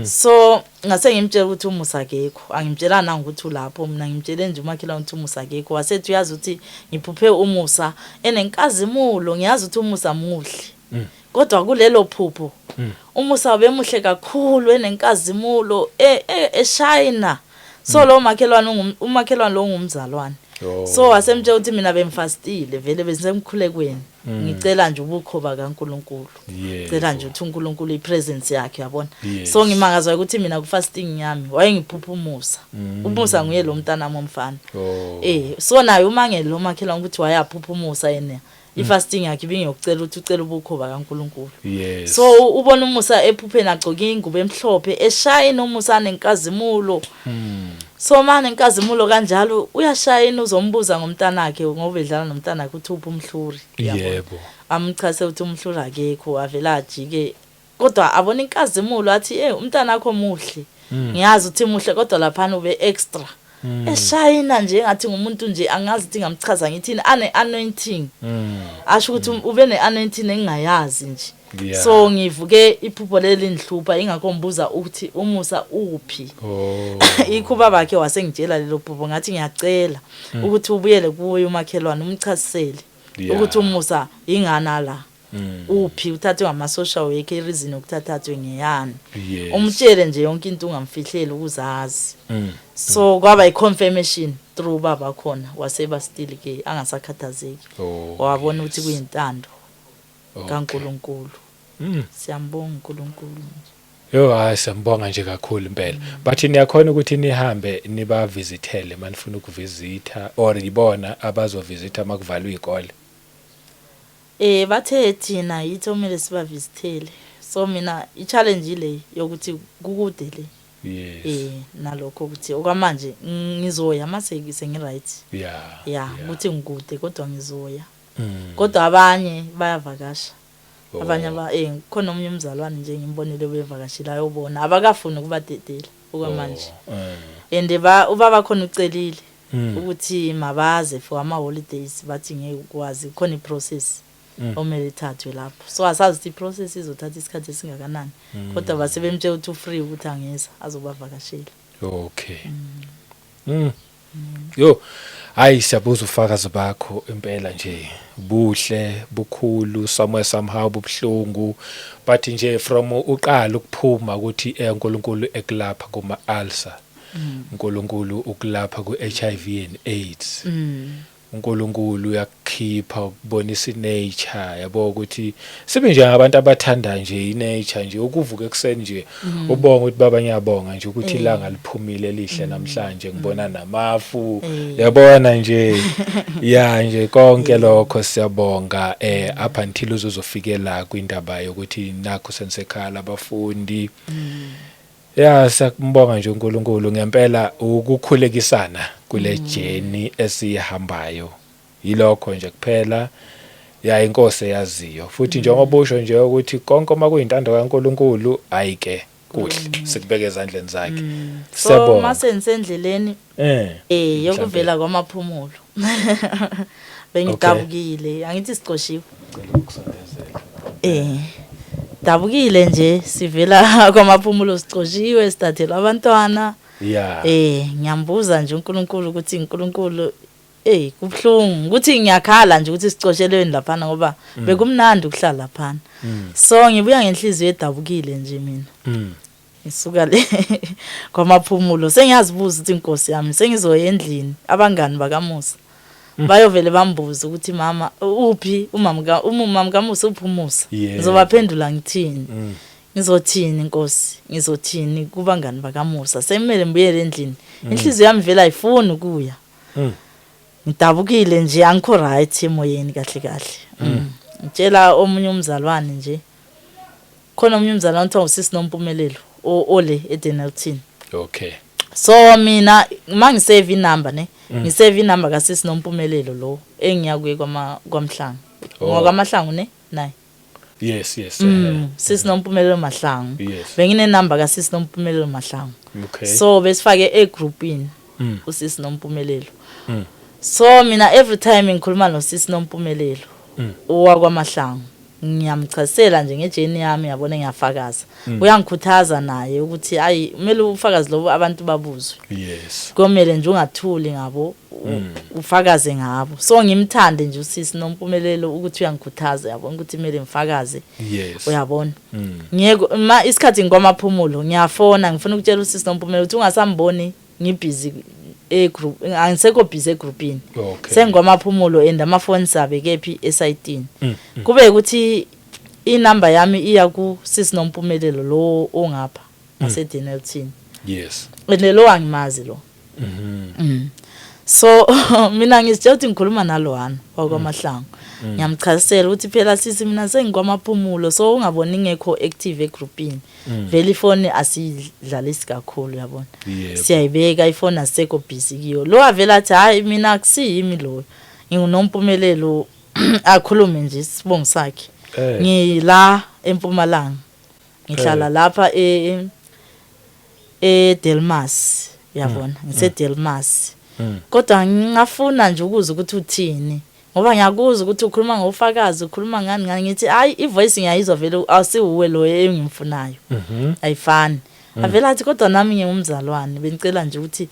so ngase ngimtshela ukuthi uMusa akekho angimtshelana ukuthi ulapho mina ngimtshele nje umakhelwane ukuthi uMusa akekho wasethi uyazi ukuthi ngiphuphe uMusa enenkazimulo ngiyazi ukuthi uMusa muhle kodwa kulelo phupho uMusa bemuhle kakhulu enenkazimulo eShayina so lo umakhelwane lo ngumzalwane so wasemtshela ukuthi mina bemfastile vele besemkhulekweni ngicela nje ubukhoba kaNkulunkulu ngicela nje ukuthi uNkulunkulu ipresence yakhe yabona so ngimangazwa ukuthi mina ku fasting yami wayengiphupha uMusa nguye lo mntana momfana so naye umangele lo makhelwane ukuthi wayaphupha uMusa yena ifasting yakhe bingiyokucela ukuthi ucela ubukhoba kaNkulunkulu so ubona uMusa ephupheni agcoke ingubo emhlophe eshayina uMusa nenkazimulo so manje inkazimulo kanjalo uyashayina uzombuza ngomntana wakhe ngoba edlala nomntana wakhe uthi uphi umhluri yebo amchase ukuthi umhluri akekho avela ajike kodwa abona inkazimulo athi umntana wakho muhle ngiyazi ukuthi muhle kodwa lapha ube extra eshayina nje ngathi ngumuntu nje angazi ukuthi ngamchaza ngithini anointing asho ukuthi ube ne-anointing engingayazi nje so ngivuke iphupho leli ngihlupha ingakho ngibuza ukuthi uMusa uphi ikho babakhe wasengitshela lelo phupho ngathi ngiyacela ukuthi ubuyele kuwe umakhelwane umchasisele ukuthi uMusa ingana la uphi uthathwe ngama social worker reason ukuthathwe ngeyani umtshele nje yonke into ungamfihleli ukuzazi so kwaba iconfirmation through baba khona waseba still ke angasakhathazeki wabona ukuthi kuyintando kaNkulunkulu siyambonga uNkulunkulu hayi siyambonga nje kakhulu impela bathi niyakhona ukuthi nihambe niba visitele manifuna ukuvisita or ibona abazovisita makuvalwa izikole bathe thina yithi omele siba visitele so mina i-challenge ile yokuthi kukude le nalokho ukuthi okwamanje ngizoya mase sengiright ukuthi ngikude kodwa ngizoya kodwa abanye bayavakasha abanye khona omunye umzalwane nje ngimbonile wevakashila yobona abakafuni ukubadedela okwamanje and ubaba khona ucelile ukuthi mabaze for ama holidays bathi ngeke ukwazi khona iprocess omele ithathwe lapho so asazi ukuthi iprocess izothatha isikhathi esingakanani kodwa basebemtshela ukuthi free ukuthi angeza azobavakashela yo hayi siyabuza ufakazi bakho impela nje buhle bukhulu somehow bubuhlungu but nje from uqala ukuphuma ukuthi uNkulunkulu ekulapha kuma ulcer uNkulunkulu ukulapha ku-HIV and AIDS. uNkulunkulu uyakukhipha ukubonisa inature yabo ukuthi sibe nje abantu abathanda nje inature nje ukuvuka ekseni nje ubonga ukuthi baba ngiyabonga nje ukuthi ilanga liphumile elihle namhlanje ngibona namafu yabona nje ya nje konke lokho siyabonga up until uzofikela kwindaba yokuthi nakho senisekhala abafundi ya siyakumbonga nje uNkulunkulu ngempela ukukhulekisana kule journey esihambayo yilokho nje kuphela ya inkosi yaziyo futhi njengoba usho nje ukuthi konke uma kuyintando kaNkulunkulu ayike kuhle sikubeke ezandleni zakhe so mase nisendleleni yokuvela kwamaphumulo bengidabukile angithi sicoshiwe dabukile nje sivela kwamaphumulo sicoshiwe sidathela abantwana ngiyambuza nje uNkulunkulu ukuthi uNkulunkulu kubhlungu ukuthi ngiyakhala nje ukuthi sicoshelweni lapha ngoba bekumnandi ukuhlala lapha so ngibuya ngenhliziyo edabukile nje mina ngisuka le kwamaphumulo sengiyazibuza ukuthi inkosi yami sengizoya endlini abangani bakaMusa bayovele bambuza ukuthi mama uphi umama kaMusa uphumusa ngizobaphendula ngithini ngizothini inkosi ngizothini kubangani bakaMusa semele mbuyele endlini inhliziyo yami vela ayifuni ukuya ngidabukile nje angikho right emoyeni kahle ngitshela omunye umzalwane nje khona omunye umzalwane uthiwa usisi Nompumelelo ole eDenelton so mina mangisave inumber ngisave inumber kaSisi Nompumelelo lo engiyakuye kwaMhlangu ngokwamahlangu naye yes Sisi Nompumelelo Mahlangu bengine number kaSisi Nompumelelo Mahlangu so besifake egroupini uSisi Nompumelelo so mina every time ngikhuluma noSisi Nompumelelo owakwamahlangu ngiyamchasela nje ngejeni yami yabona ngiyafakaza uyangikhuthaza naye ukuthi ayi kumele ufakaze lobo abantu babuzwe komele nje ungathuli ngabo ufakaze ngabo so ngimthande nje uSisi Nompumelelo ukuthi uyangikhuthaza yabona ukuthi kumele ngifakaze uyabona ngiyeke isikhathi ngwamaphumulo ngiyafona ngifuna ukutshela uSisi Nompumelelo ukuthi ungasamboni ngibusy group angisekho busy egroupini sengwamaphumulo and amafoni sabe kephi esayitini kube ukuthi inumber yami iya ku Sisi Nompumelelo lo ongapha ngaseDenelton lo angimazi lo so mina ngisitshela ukuthi ngikhuluma nalowana wakwamahlangu ngiyamchasela ukuthi phela sisi mina sengikwamaphumulo so ungaboni ngekho active egroupini vele ifone asidlalisi kakhulu yabona siyayibeka ifone aseko busy kiyo lo avela athi hayi mina akusiyimi lo nginguNompumelelo akhulume nje isibongo sakhe ngila eMpumalanga ngihlala lapha eDelmas yabona ngiseDelmas kodwa ngingafuna nje ukuza ukuthi uthini ngoba ngiyakuzwa ukuthi ukhuluma ngofakazi ukhuluma ngani ngithi hayi ivoice ngiyayizwa vele asiwuwe lo engimfunayo ayifani avela athi kodwa nami ngingumzalwane bengicela nje ukuthi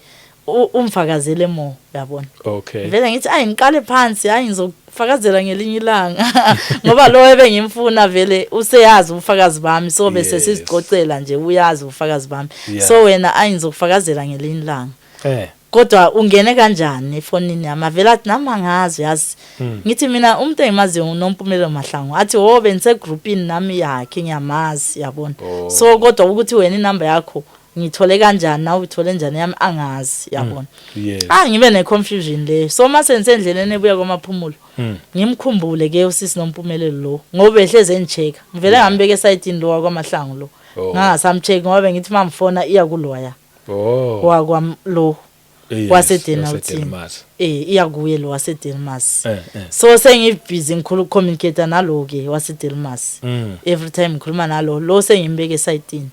umfakazele mo yabona vele ngithi ayi ngiqale phansi hayi ngizofakazela ngelinye ilanga ngoba lo ebengimfuna vele useyazi ufakazi bami so bese sizicocela nje uyazi ufakazi bami so wena ayi ngizokufakazela ngelinye ilanga kodwa ungene kanjani efonini yami avela athi nami angazi yazi ngithi mina umuntu engimaziyo uNompumelelo Mahlangu athi benise groupini nami yakhe ngiyamazi yabona so kodwa ukuthi wena inumber yakho ngithole kanjani nawe uthole njani yami angazi yabona ngibe ne confusion le so mase nisendleleni ebuya kwamaphumulo ngimkhumbule ke uSisi Nompumelelo lo ngoba ehleze engichecka ngivele ngambeka esayitini lo wakwamahlangu lo ngangasamcheck ngoba ngithi mamfona iya kuloya wakwamlo waseDenelton iyakuye lo waseDelmas so sengibusy ngikhulu communicate nalo ke waseDelmas every time ngikhuluma nalo lo sengimbeke esayitini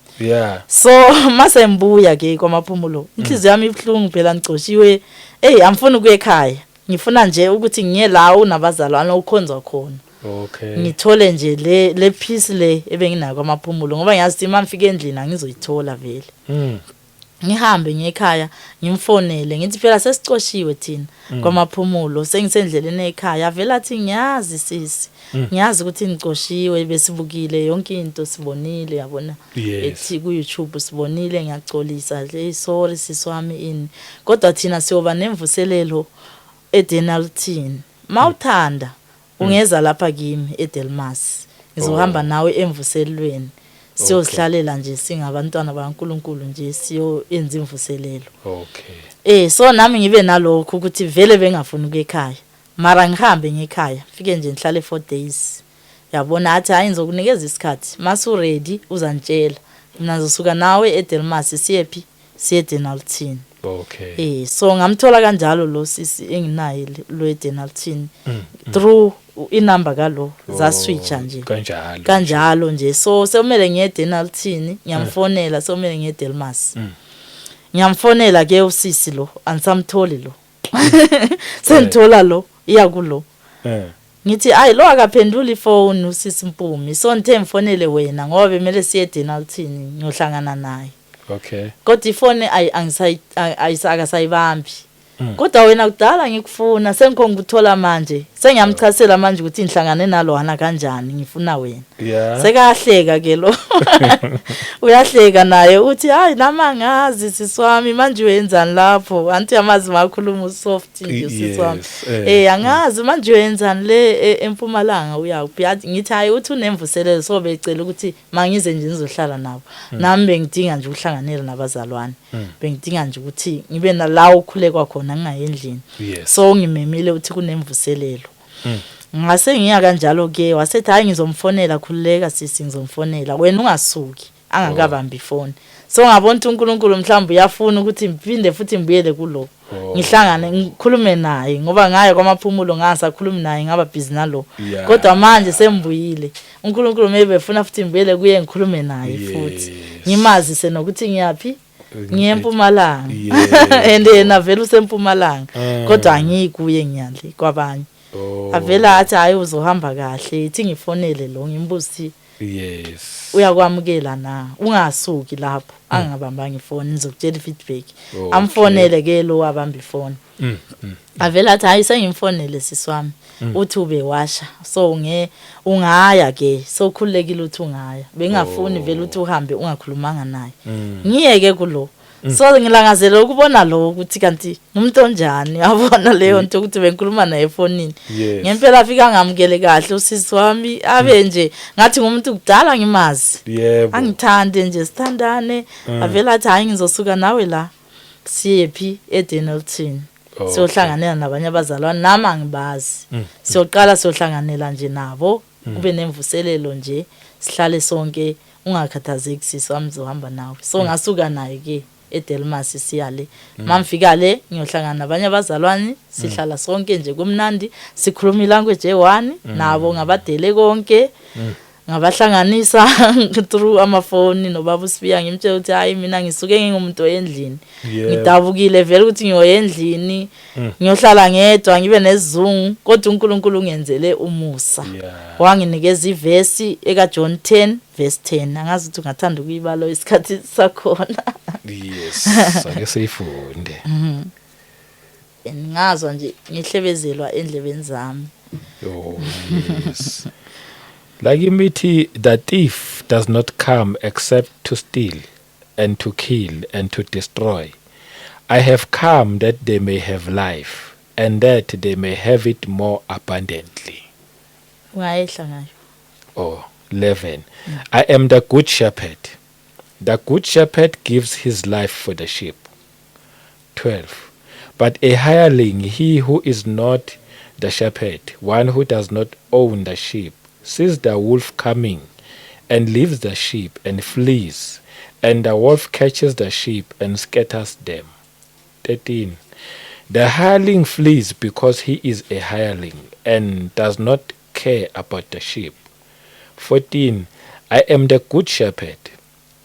so mase ngibuya ke kwamaphumulo inhliziyo yami ibhlungu phela ngicoshiwe amfuna ukuye ekhaya ngifuna nje ukuthi ngiye la unabazalwane ukhonza khona ngithole nje le peace le ebenginayo kwamaphumulo ngoba ngiyazi uma ngifika endlini angizoyithola vele ngihambe ngekhaya ngimfonele ngithi phela sesicoshiwe thina kwamaphumulo sengisendleleni ekhaya vela athi ngiyazi sisi ngiyazi ukuthi ngicoshiwe besibukile yonke into sibonile yabona ethi ku YouTube sibonile ngiyacolisa nje sorry siswami ini kodwa thina siyoba nemvuselelo eDenalton mawuthanda ungeza lapha kimi eDelmas ngizohamba nawe emvuselweni siyohlalela nje singabantwana bakaNkuluNkulu nje siyo enza imvuselelo so nami ngibe nalokho ukuthi vele bengafuni ukuekhaya mara ngihambe ngekhaya fike nje ngihlale 4 days yabona athi hayi ngizokunikeza isikhathi masu ready uzantshela mina ngizosuka nawe eDelmas siyephi siye Denalton so ngamthola kanjalo lo sisi enginaye lo eDenalton through inamba kalo za switcha nje kanjalo nje so sekumele ngiye eDenalton ngiyamfonela sekumele ngiye eDelmas ngiyamfonela ke usisi lo ansamtholi lo senthola lo iya kulo ngithi ayi lo akaphendula ifone usisi Mpumi so ngithe mfonele wena ngoba bemele siye eDenalton ngiyohlangana naye kodwa ifone ayisakasayibambi kodwa wena kudala ngikufuna sengikhonga ukuthola manje sengiyamchasela manje ukuthi inhlangane nalowana kanjani ngifuna wena sekahleka ke lo uyahleka naye uthi hayi nama ngazi siswami manje wenzani lapho anti yamazi makhuluma usoft nje siswami angazi manje wenzani le eMpumalanga uyaphi ngithi hayi uthi unemvuselelo so becela ukuthi mangize nje nizohlala nabo nami bengidinga nje ukuhlanganela nabazalwane bengidinga nje ukuthi ngibe nalawo ukhulekwa khona ngayendlini so ngimemile uthi kunemvuselelo ngase ngiya kanjalo ke wasethi hayi ngizomfonela khuleka sisi ngizomfonela wena ungasuki angakabambi ifone so ngabona uNkulunkulu mhlawumbe uyafuna ukuthi ngiphinde futhi ngibuyele kulo ngihlangane ngikhulume naye ngoba ngaye kwamaphumulo ngasakhuluma naye ngaba busy nalo kodwa manje sembuyile uNkulunkulu maybe efuna futhi ngibuyele kuye ngikhulume naye futhi ngimazise nokuthi ngiyapi ngiyeMpumalanga and yena vele useMpumalanga kodwa angikuye ngiyandle kwabanye avela athi hayi uzohamba kahle ithi ngifonele lo ngimbuzi uyakwamukela na ungasuki lapho angabambanga ifone ngizokutshela feedback amfonele ke lo abamba ifone avela athi hayi sengimfonele siswami uthi ube washa so ungaya ke so khulekile uthi ungaya bengafuni vele uthi uhambe ungakhulumanga naye ngiyeke kulo so ngilangazela ukubona lo ukuthi kanti umuntu onjani yabona leyo nto ukuthi bengikhuluma naye efonini ngempela afika ngamukele kahle usisi wami abe nje ngathi ngumuntu kudala ngimazi angithande nje sithandane avela athi hayi ngizosuka nawe la siyephi eDenalton siyohlanganela nabanye abazalwane nami angibazi siyoqala siyohlanganela nje nabo kube nemvuselelo nje sihlale sonke ungakhathazeki sisi wami zohamba nawe so ngasuka naye ke eDelmas siyale mamfika le ngiyohlangana nabanye abazalwane sihlala sonke nje kumnandi sikhuluma ilanguage e1 nabo ngabadele konke ngabahlanganisa through amafoni nobaba uSibiya ngimtshela ukuthi hayi mina ngisuke ngingumuntu oyendlini ngidabukile vele ukuthi ngiyoyendlini ngiyohlala ngedwa ngibe nezizungu kodwa uNkulunkulu ungenzele umusa wanginikeza ivesi eka John 10:10 angazi ukuthi ungathanda ukuyibala isikhathi sakhona sake siyifunde ngazwa nje ngihlebezelwa endlebeni zami like imithi, the thief does not come except to steal and to kill and to destroy. I have come that they may have life and that they may have it more abundantly. 11. I am the good shepherd. The good shepherd gives his life for the sheep. 12. But a hireling, he who is not the shepherd, one who does not own the sheep, sees the wolf coming and leaves the sheep and flees, and the wolf catches the sheep and scatters them. 13. The hireling flees because he is a hireling and does not care about the sheep. 14. I am the good shepherd,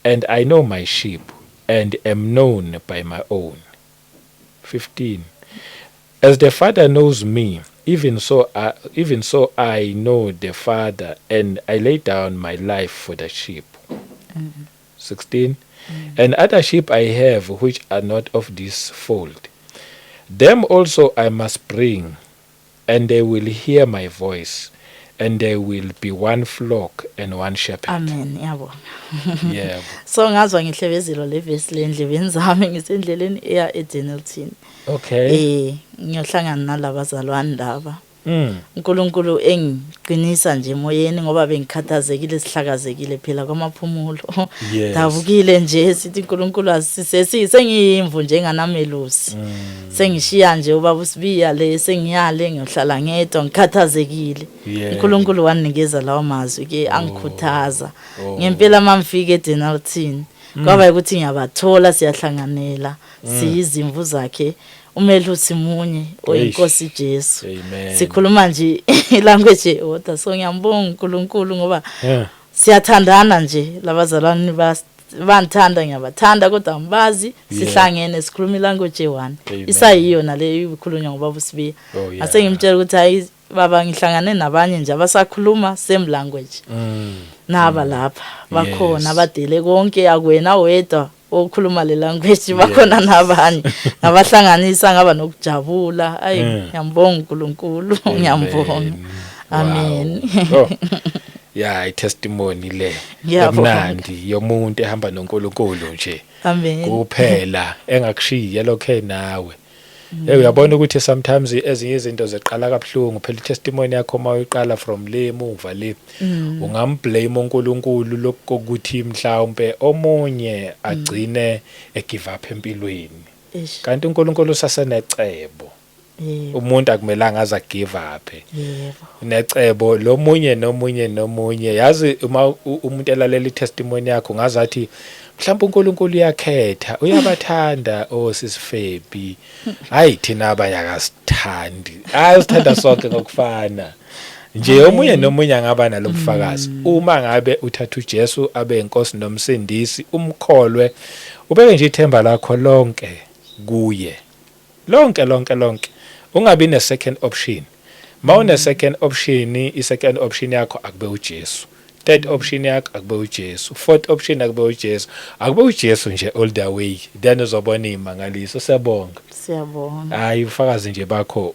and I know my sheep, and am known by my own. 15. As the Father knows me, even so I know the Father, and I lay down my life for the sheep. 16. And other sheep I have which are not of this fold. Them also I must bring, and they will hear my voice, and there will be one flock and one shepherd. Amen. Yabona. Yebo. So ngazwa ngihlebezelo le verse le endlebeni zami ngisendleleni eya eDenelton. Okay. Ngiyohlangana nalabazalwane laba. uNkulunkulu engiqinisa nje emoyeni ngoba bengikhathazekile sihlakazekile phela kwamaphumulo. Davukile nje sithi uNkulunkulu asisengiyimvu njenganamelusi. Sengishiya nje ubaba uSibiya le sengiyale ngiyohlala ngedwa ngikhathazekile. uNkulunkulu wanikeza lawo mazwi ke angikhuthaza. Ngempela mamfike eDenelton kwaba ukuthi ngiyabathola siyahlanganela siyizimvu zakhe. Umelusi munye oyinkosi Jesu. Sikhuluma nje ilanguage eyodwa so ngiyambonga uNkulunkulu ngoba siyathandana nje labazalwane banthanda ngiyabathanda kodwa ambazi sihlangene sikhuluma ilanguage eone. Isayiyo nale ikhulunywa ngobaba uSibiya. Ase ngimtshela ukuthi hayi baba ngihlangane nabanye nje abasakhuluma same language. Naba lapha bakhona abadele konke akwena wedwa okhuluma le language bakhona nabanye ngabahlanganisa ngaba nokujabula. Ayi ngiyambonga uNkulunkulu ngiyambonga. Amen. Yeah, i-testimony le emnandi yomuntu ehamba noNkulunkulu nje. Amen. Kuphela engakushiya lokho nawe. Uyabona ukuthi sometimes ezinye izinto zeqala kabuhlungu phela i-testimony yakho mayiqala from le emuva le ungamblame uNkulunkulu lokuthi mhlawumbe omunye agcine egive up empilweni. Kanti uNkulunkulu sasenecebo. Umuntu akumelanga aza give up. Necebo nomunye yazi uma umuntu elalela i-testimony yakho ngazathi mhlawumbe uNkulunkulu uyakhetha uyabathanda osisifebi hayi thina abanye akasithandi sithanda sonke ngokufana nje nomunye angaba nalobufakazi uma ngabe uthatha uJesu abe inkosi nomsindisi umkholwe ubeke nje ithemba lakho lonke kuye lonke ungabi ne second option mawune second option i-second option yakho akube uJesu. Third option yakho akube uJesu. Fourth option akube uJesu. Akube uJesu nje all the way. Then uzobona imangaliso. Siyabonga. Hayi ufakazi nje bakho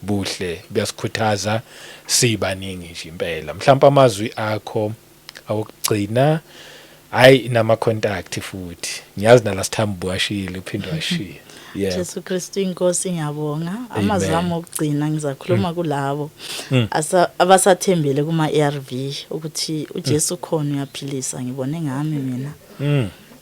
buhle buyasikhuthaza sibaningi nje impela. Mhlawumbe amazwi akho awukugcina hayi nama contact futhi. Ngiyazi nalasithambu washile uphinde washiya. Jesu Kristu inkosi ngiyabonga. Amazwi ami okugcina ngizakhuluma kulabo abasathembele kuma ARV ukuthi uJesu khona uyaphilisa ngibone ngami mina.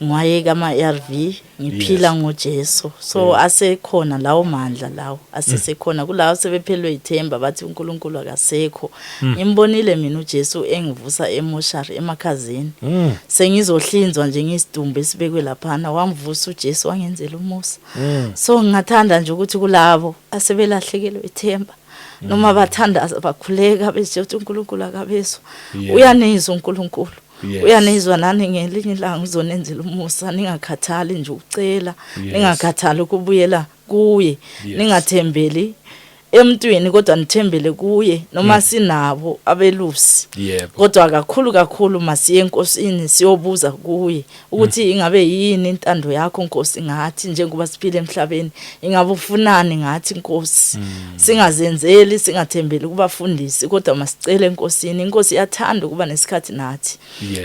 Ngwayeka ama ARV ngiphila ngoJesu. So asekhona lawo mandla lawo asesekhona kulawo sebephelwe ithemba bathi uNkulunkulu akasekho. Ngimbonile mina uJesu engivusa emoshari emakhazeni. Sengizohlinzwa nje ngisidumbu esibekwe laphana wamvusa uJesu wangenzela umusa. So ngingathanda nje ukuthi kulabo asebelahlekelwe ithemba noma bathanda bakhuleka bese uthi uNkulunkulu akabeso. Uyanizwa uNkulunkulu. Uyanizwa nani ngelinye ilanga uzonenzela umusa ningakhathali nje ucela ningakhathali ukubuyela kuye ningathembeli emntwini kodwa nithembele kuye noma sinabo abelusi kodwa kakhulu masiye enkosini siyobuza kuye ukuthi ingabe yini intando yakho Nkosi ngathi njengoba siphila emhlabeni ingabe ufunani ngathi Nkosi singazenzeli singathembeli kubafundisi kodwa masicele enkosini. Inkosi iyathanda ukuba nesikhathi nathi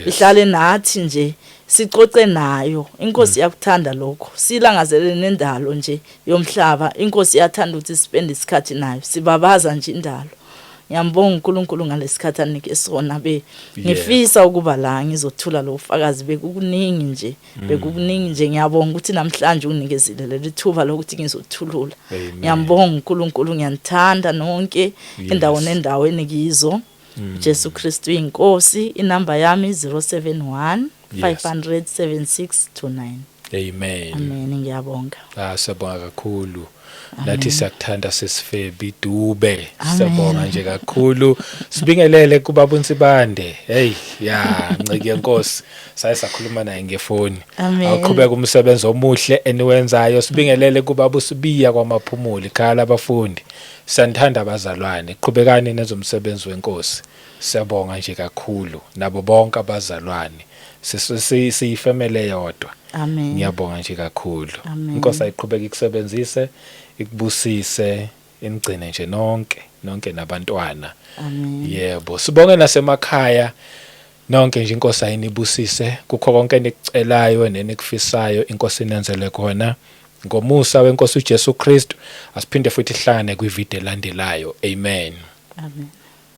ihlale nathi nje sicoce nayo. Inkosi yakuthanda lokho silangazele nendalo nje yomhlaba. Inkosi iyathanda ukuthi spend isikhathi nayo sibabaza nje indalo. Ngiyambonga uNkulunkulu ngalesikhathi anike sona ngifisa ukuba la ngizothula lo ufakazi bekukuningi nje ngiyabonga ukuthi namhlanje unikezile leli thuba lokuthi ngizothulula. Ngiyambonga uNkulunkulu ngiyanthanda nonke endaweni kizo. Jesu Kristu inkosi. Inamba yami 071 5007629. Amen ngiyabonga. Siyabonga kakhulu. Nathi siyakuthanda sesifebi Dube. Siyabonga nje kakhulu. Sibingelele kubaba uNsibande. Ncike yenkosi. Sakhuluma naye ngefoni. Awuqhubeka umsebenzi omuhle eniwenzayo. Sibingelele kubaba uSibiya kwamaphumulo ikhala abafundi. Santhanda abazalwane. Qhubekani nezomsebenzi wenkosi. Siyabonga nje kakhulu nabo bonke abazalwane. siyifamily yodwa. Amen. Ngiyabonga nje kakhulu. Amen. Inkosi ayiqhubeke ikusebenzise, ikubusise, inigcine nje nonke nabantwana. Amen. Yebo, sibonge nasemakhaya nonke nje inkosi ayinibusise kukho konke enikucelayo nenikufisayo, inkosi inenzele khona. Ngomusa wenkosi uJesu Kristu asiphinde futhi ihlangane kwivideo elandelayo. Amen. Amen.